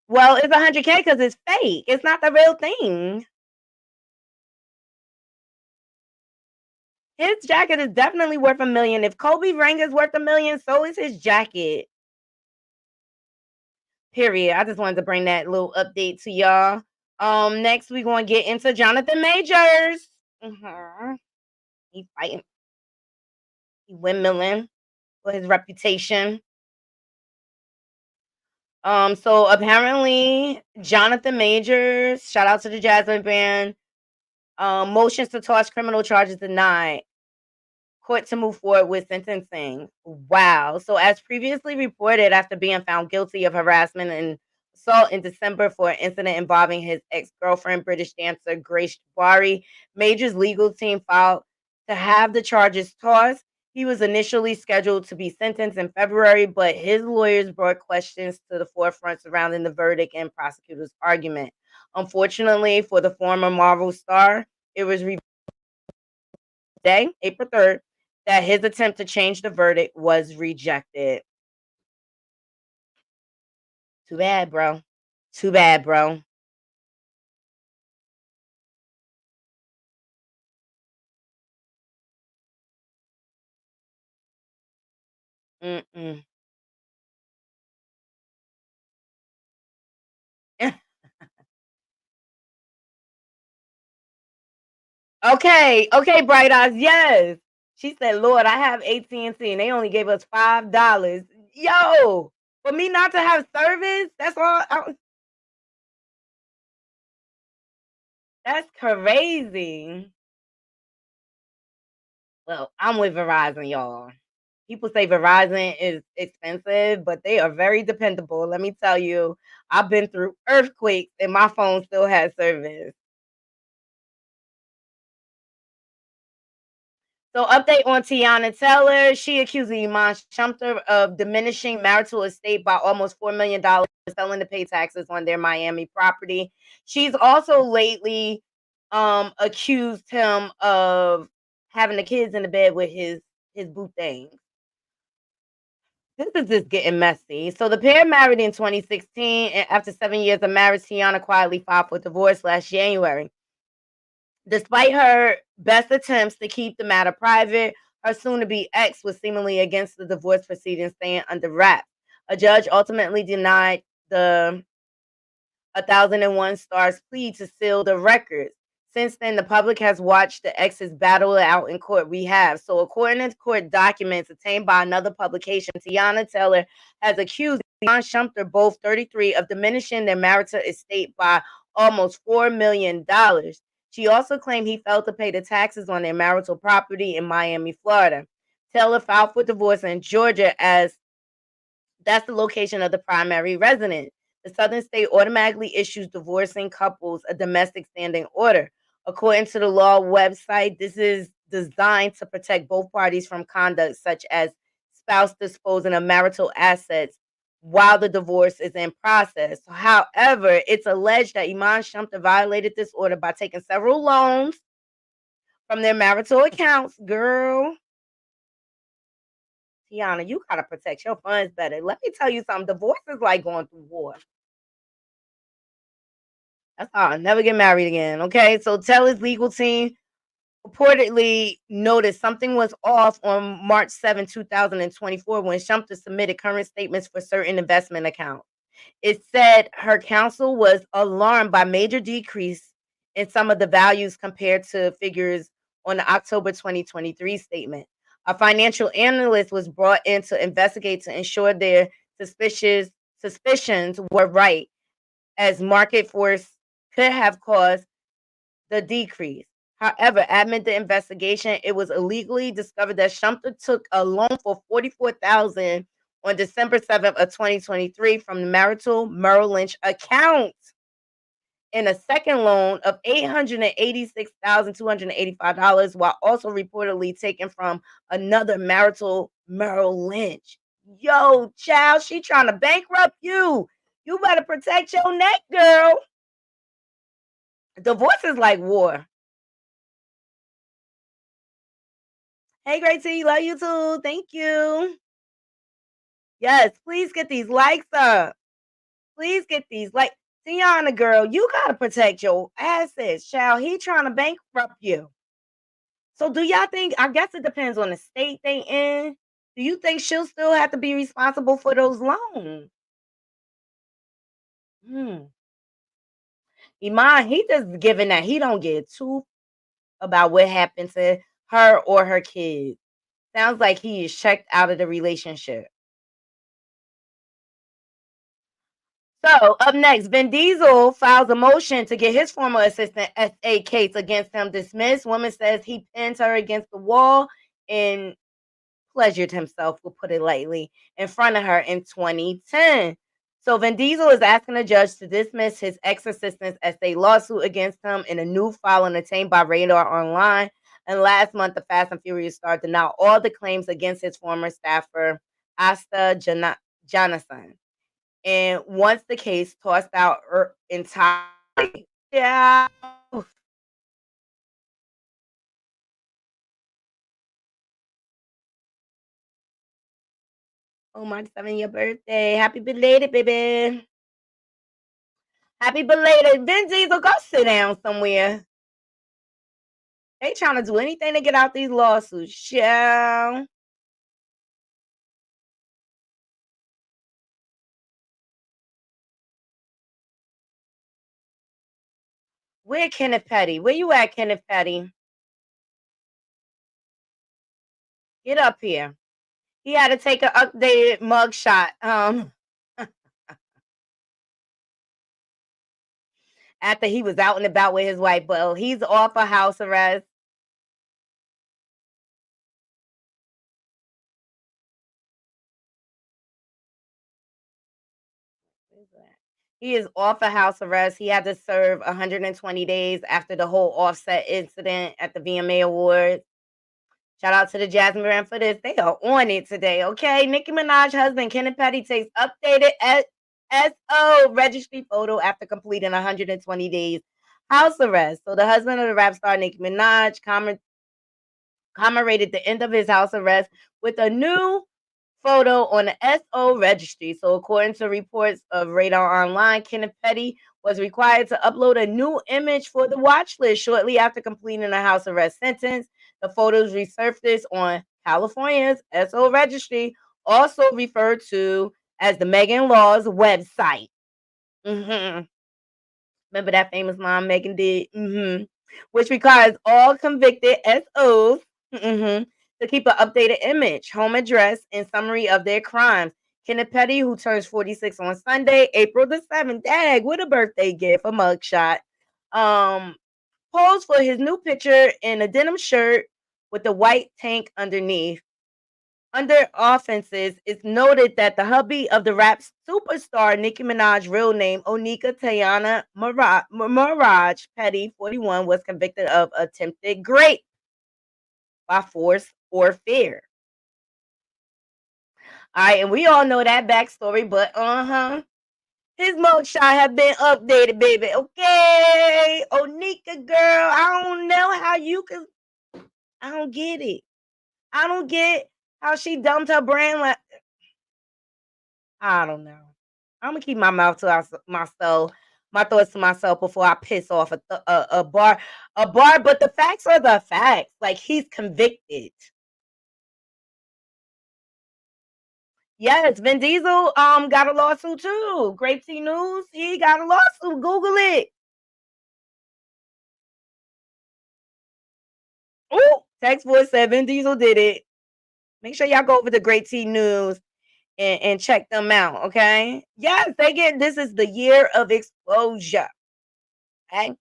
Well, it's 100K because it's fake. It's not the real thing. His jacket is definitely worth $1 million. If Kobe ring is worth $1 million, so is his jacket. Period. I just wanted to bring that little update to y'all. Next we're gonna get into Jonathan Majors. He's fighting. He windmilling for his reputation. So apparently Jonathan Majors, shout out to the Jasmine Band. Motions to toss criminal charges denied. Court to move forward with sentencing. Wow. So as previously reported, after being found guilty of harassment and assault in December for an incident involving his ex-girlfriend, British dancer Grace Bari, Major's legal team filed to have the charges tossed. He was initially scheduled to be sentenced in February, but his lawyers brought questions to the forefront surrounding the verdict and prosecutors' argument. Unfortunately for the former Marvel star, it was revealed today, April 3rd, that his attempt to change the verdict was rejected. Too bad, bro. Too bad, bro. Mm-mm. Okay, okay, Bright Eyes, yes. She said, Lord, I have AT&T and they only gave us $5. Yo, for me not to have service, that's all. That's crazy. Well, I'm with Verizon, y'all. People say Verizon is expensive, but they are very dependable. Let me tell you, I've been through earthquakes and my phone still has service. So, update on Teyana Taylor. She accused Iman Shumpert of diminishing marital estate by almost $4 million, failing to pay taxes on their Miami property. She's also lately accused him of having the kids in the bed with his boo things. This is just getting messy. So the pair married in 2016, and after 7 years of marriage, Teyana quietly filed for divorce last January. Despite her best attempts to keep the matter private, her soon-to-be ex was seemingly against the divorce proceedings, staying under wraps. A judge ultimately denied the 1001 Stars plea to seal the records. Since then, the public has watched the exes battle it out in court. We have. So, according to court documents obtained by another publication, Teyana Taylor has accused Iman Shumpert, both 33, of diminishing their marital estate by almost $4 million. She also claimed he failed to pay the taxes on their marital property in Miami, Florida. Taylor filed for divorce in Georgia, as that's the location of the primary residence. The southern state automatically issues divorcing couples a domestic standing order. According to the law website, this is designed to protect both parties from conduct such as spouse disposing of marital assets while the divorce is in process. However, it's alleged that Iman Shumpert violated this order by taking several loans from their marital accounts. Girl, Teyana, you gotta protect your funds better. Let me tell you something. Divorce is like going through war. That's all. Never get married again. Okay. So Taylor's legal team reportedly noticed something was off on March 7, 2024, when Shumpert submitted current statements for certain investment accounts. It said her counsel was alarmed by major decrease in some of the values compared to figures on the October 2023 statement. A financial analyst was brought in to investigate to ensure their suspicions were right, as market force could have caused the decrease. However, amid the investigation, it was illegally discovered that Shumpert took a loan for $44,000 on December 7th of 2023 from the marital Merrill Lynch account, and a second loan of $886,285, while also reportedly taken from another marital Merrill Lynch. Yo, child, she trying to bankrupt you. You better protect your neck, girl. Divorce is like war. Hey, Great T, love you too. Thank you. Yes, please get these likes up. Please get these like Teyana, girl. You gotta protect your assets, child. He trying to bankrupt you. So do y'all think? I guess it depends on the state they in. Do you think she'll still have to be responsible for those loans? Iman, he just giving that he don't get too about what happened to her or her kids. Sounds like he is checked out of the relationship. So up next, Vin Diesel files a motion to get his former assistant SA case against him dismissed. Woman says he pinned her against the wall and pleasured himself, we'll put it lightly, in front of her in 2010. So Vin Diesel is asking the judge to dismiss his ex-assistant's SA lawsuit against him in a new filing obtained by Radar Online. And last month, the Fast and Furious star denied all the claims against his former staffer, Asta Jonathan. And once the case tossed out entirely, yeah. Oh, March 7th, your birthday. Happy belated, baby. Happy belated. Vin Diesel, go sit down somewhere. They trying to do anything to get out these lawsuits. Yeah. Where Kenneth Petty? Where you at, Kenneth Petty? Get up here. He had to take an updated mugshot. After he was out and about with his wife, but he's off of house arrest. He is off of house arrest. He had to serve 120 days after the whole Offset incident at the VMA Awards. Shout out to the Jasmine Brand for this. They are on it today, okay? Nicki Minaj's husband, Kenneth Petty, takes updated SO registry photo after completing 120 days house arrest. So the husband of the rap star, Nicki Minaj, commemorated the end of his house arrest with a new photo on the SO registry. So according to reports of Radar Online, Kenneth Petty was required to upload a new image for the watch list shortly after completing a house arrest sentence. The photos resurfaced on California's SO registry, also referred to as the Megan Law's website. Remember that famous line Megan did? Which requires all convicted SOs to keep an updated image, home address, and summary of their crimes. Kenneth Petty, who turns 46 on Sunday, April the 7th. Dag, what a birthday gift, a mugshot. Posed for his new picture in a denim shirt with the white tank underneath. Under offenses, it's noted that the hubby of the rap superstar Nicki Minaj's real name, Onika Teyana Mirage Petty, 41, was convicted of attempted rape by force or fear. All right, and we all know that backstory, but his mugshot have been updated, baby. Okay, Onika girl, I don't know how you can. I don't get it. I don't get how she dumped her brand. Like, I don't know. I'm gonna keep my mouth to myself, my thoughts to myself before I piss off a bar. But the facts are the facts. Like, he's convicted. Yes, Vin Diesel got a lawsuit too. Great T News, he got a lawsuit. Google it. Oh, text voice said Vin Diesel did it. Make sure y'all go over to Great T News and check them out. Okay. Yes, this is the year of exposure. Okay.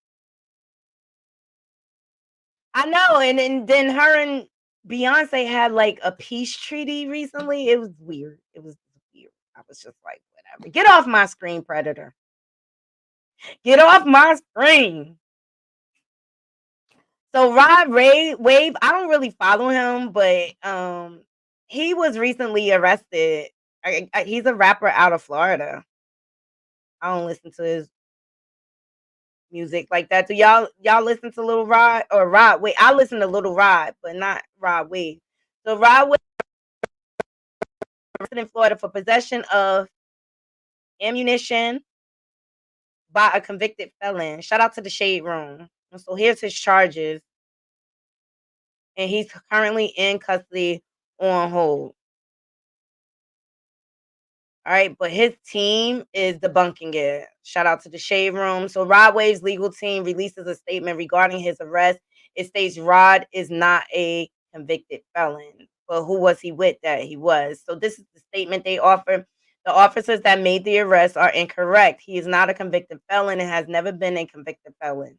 I know, and then her and Beyonce had like a peace treaty recently. It was weird. It was weird. I was just like, whatever. Get off my screen, Predator. Get off my screen. So Rod Wave, I don't really follow him, but he was recently arrested. He's a rapper out of Florida. I don't listen to his music like that. Do y'all listen to Little Rod or Rod Wave? I listen to Little Rod, but not Rod Wave. So Rod Wave arrested in Florida for possession of ammunition by a convicted felon. Shout out to the Shade Room. So here's his charges. And he's currently in custody on hold. All right, but his team is debunking it. Shout out to the Shade Room. So Rod Wave's legal team releases a statement regarding his arrest. It states Rod is not a convicted felon. But who was he with that he was? So this is the statement they offer. The officers that made the arrest are incorrect. He is not a convicted felon and has never been a convicted felon.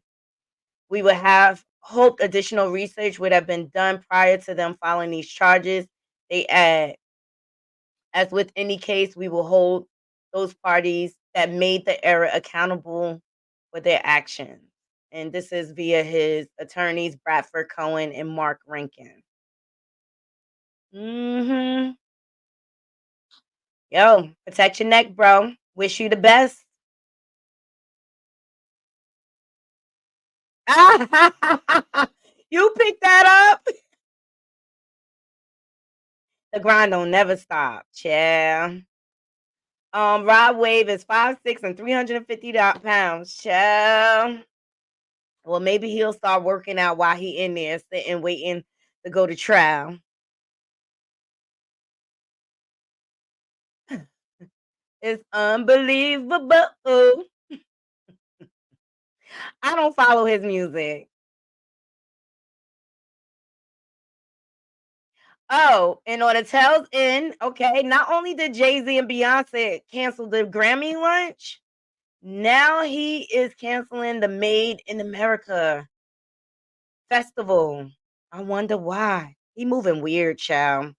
We would have hoped additional research would have been done prior to them filing these charges. They add, as with any case, we will hold those parties that made the error accountable for their actions. And this is via his attorneys, Bradford Cohen and Mark Rankin. Yo, protect your neck, bro. Wish you the best. You picked that up? The grind don't never stop, child. Rod Wave is 5'6" and 350 pounds, child. Well, maybe he'll start working out while he in there, sitting, waiting to go to trial. It's unbelievable. I don't follow his music. Oh, and on the tails end, okay, not only did Jay-Z and Beyonce cancel the Grammy lunch, now he is canceling the Made in America festival. I wonder why. He moving weird, child.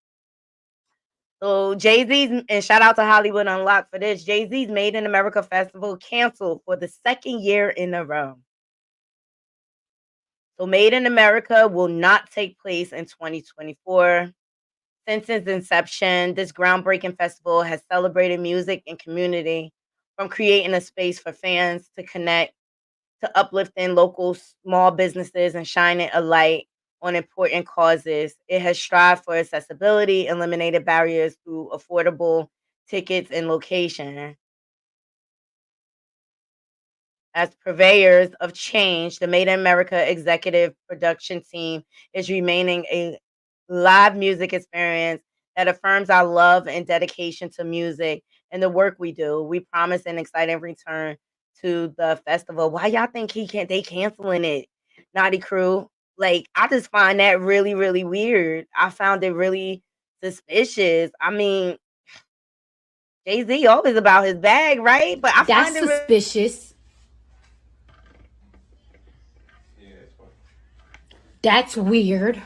So Jay-Z's, and shout out to Hollywood Unlocked for this, Jay-Z's Made in America festival canceled for the second year in a row. So Made in America will not take place in 2024. Since its inception, this groundbreaking festival has celebrated music and community, from creating a space for fans to connect, to uplifting local small businesses and shining a light on important causes. It has strived for accessibility, eliminated barriers through affordable tickets and location. As purveyors of change, the Made in America executive production team is remaining a live music experience that affirms our love and dedication to music and the work we do. We promise an exciting return to the festival. Why y'all think they canceling it? Naughty Crew. Like, I just find that really, really weird. I found it really suspicious. I mean, Jay-Z always about his bag, right? But I That's find it suspicious. That's weird.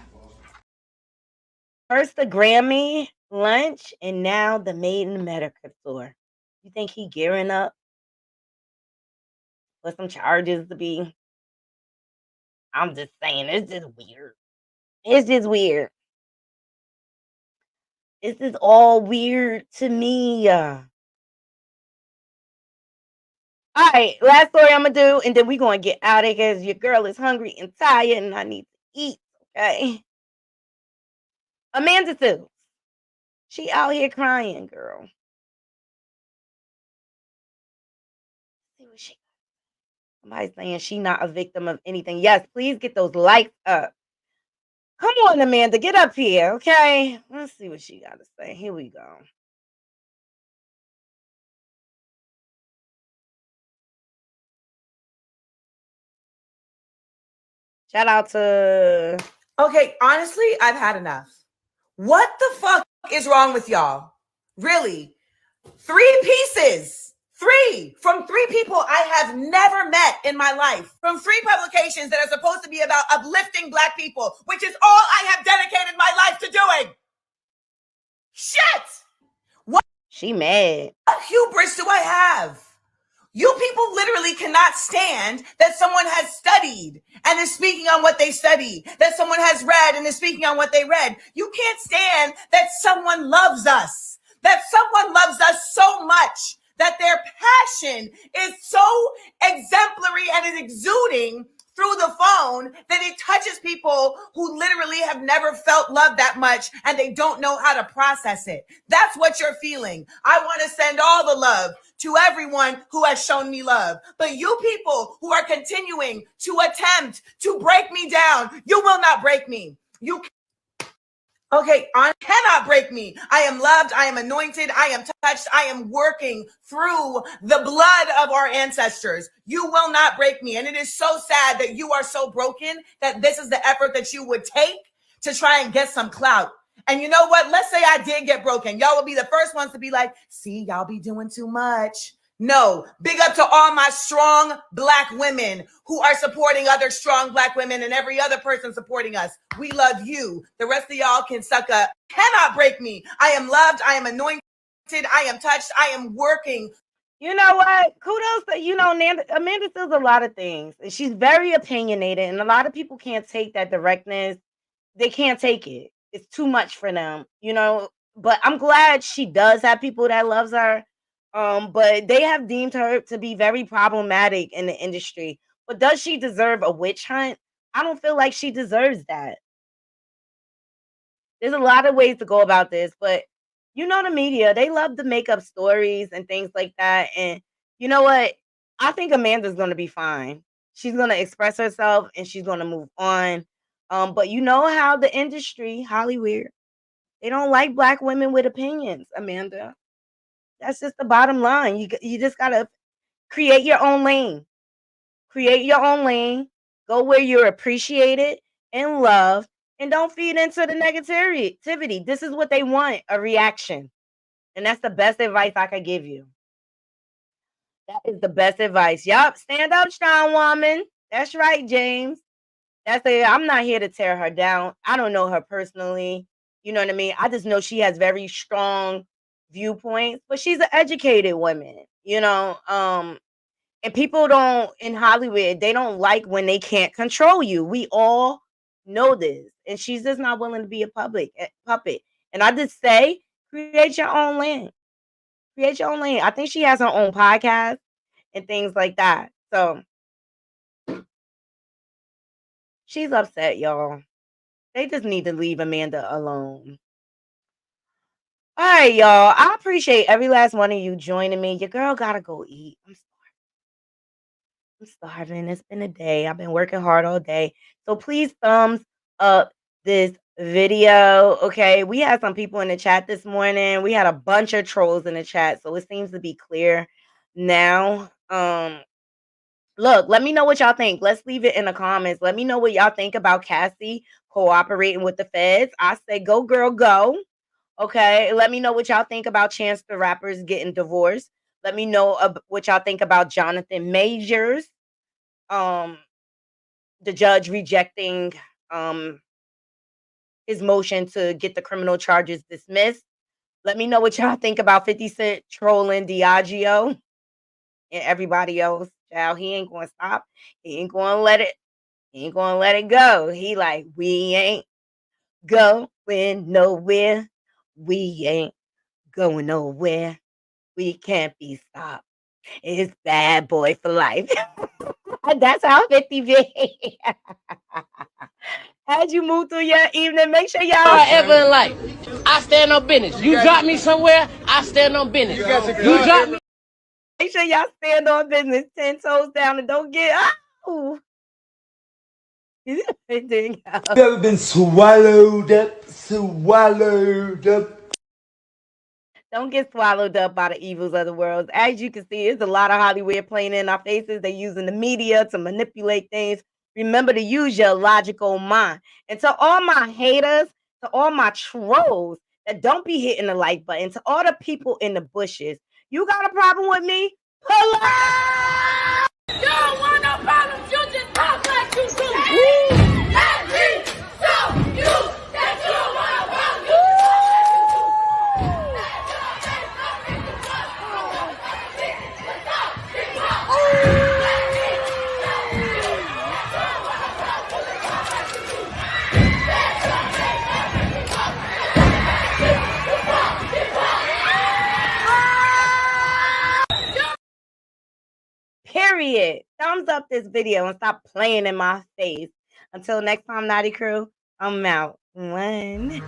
First the Grammy lunch and now the Made in America tour. You think he gearing up for some charges to be? I'm just saying, it's just weird. It's just weird. This is all weird to me. All right, last story I'm gonna do, and then we're gonna get out of here because your girl is hungry and tired, and I need to eat. Okay. Amanda Sue. She out here crying, girl. See what she. Somebody's saying she not a victim of anything. Yes, please get those likes up. Come on, Amanda, get up here, okay? Let's see what she got to say. Here we go. Shout out to. Okay, honestly, I've had enough. What the fuck is wrong with y'all? Really? 3 pieces. 3 from 3 people I have never met in my life. From 3 publications that are supposed to be about uplifting Black people, which is all I have dedicated my life to doing. Shit! What? She mad. What hubris do I have? You people literally cannot stand that someone has studied and is speaking on what they studied, that someone has read and is speaking on what they read. You can't stand that someone loves us, that someone loves us so much that their passion is so exemplary and is exuding through the phone, then it touches people who literally have never felt love that much and they don't know how to process it. That's what you're feeling. I want to send all the love to everyone who has shown me love. But you people who are continuing to attempt to break me down, you will not break me. You cannot break me. I am loved. I am anointed. I am touched. I am working through the blood of our ancestors. You will not break me. And it is so sad that you are so broken that this is the effort that you would take to try and get some clout. And you know what? Let's say I did get broken. Y'all will be the first ones to be like, see, y'all be doing too much. No, big up to all my strong Black women who are supporting other strong Black women and every other person supporting us. We love you. The rest of y'all can suck up. Cannot break me. I am loved. I am anointed. I am touched. I am working. You know what? Kudos to, Amanda says a lot of things. And she's very opinionated. And a lot of people can't take that directness. They can't take it. It's too much for them, But I'm glad she does have people that loves her. But they have deemed her to be very problematic in the industry. But does she deserve a witch hunt? I don't feel like she deserves that. There's a lot of ways to go about this, but the media, they love to make up stories and things like that. And you know what? I think Amanda's going to be fine. She's going to express herself and she's going to move on. But you know how the industry, Hollywood, they don't like Black women with opinions, Amanda. That's just the bottom line. You just got to create your own lane. Create your own lane. Go where you're appreciated and loved, and don't feed into the negativity. This is what they want, a reaction. And that's the best advice I could give you. That is the best advice. Yup, stand up, strong woman. That's right, James. That's it. I'm not here to tear her down. I don't know her personally. You know what I mean? I just know she has very strong viewpoints, but she's an educated woman, and people in Hollywood, they don't like when they can't control you. We all know this, and she's just not willing to be a puppet. And I just say, create your own lane. Create your own lane. I think she has her own podcast and things like that. So she's upset, y'all. They just need to leave Amanda alone. All right, y'all. I appreciate every last one of you joining me. Your girl gotta go eat. I'm starving. It's been a day. I've been working hard all day. So please thumbs up this video. Okay. We had some people in the chat this morning. We had a bunch of trolls in the chat. So it seems to be clear now. Look, let me know what y'all think. Let's leave it in the comments. Let me know what y'all think about Cassie cooperating with the feds. I say go, girl, go. Okay, let me know what y'all think about Chance the Rapper's getting divorced. Let me know what y'all think about Jonathan Majors. The judge rejecting his motion to get the criminal charges dismissed. Let me know what y'all think about 50 Cent trolling Diageo and everybody else. Child, he ain't going to stop. He ain't going to let it go. He like, we ain't going nowhere. We ain't going nowhere. We can't be stopped. It's bad boy for life. That's how 50 be. As you move through your evening, make sure y'all ever in life. I stand on business. You drop me somewhere, I stand on business. You drop me. Make sure y'all stand on business, 10 toes down, and don't get You ever been swallowed up? Don't get swallowed up by the evils of the world. As you can see, there's a lot of Hollywood playing in our faces. They're using the media to manipulate things. Remember to use your logical mind. And to all my haters, to all my trolls that don't be hitting the like button, to all the people in the bushes, you got a problem with me? Pull up! You don't want no problems. You just talk like you do. Let me show you that you don't want no problems. Period. thumbs up this video and stop playing in my face. Until next time, Naughty Crew, I'm out. One.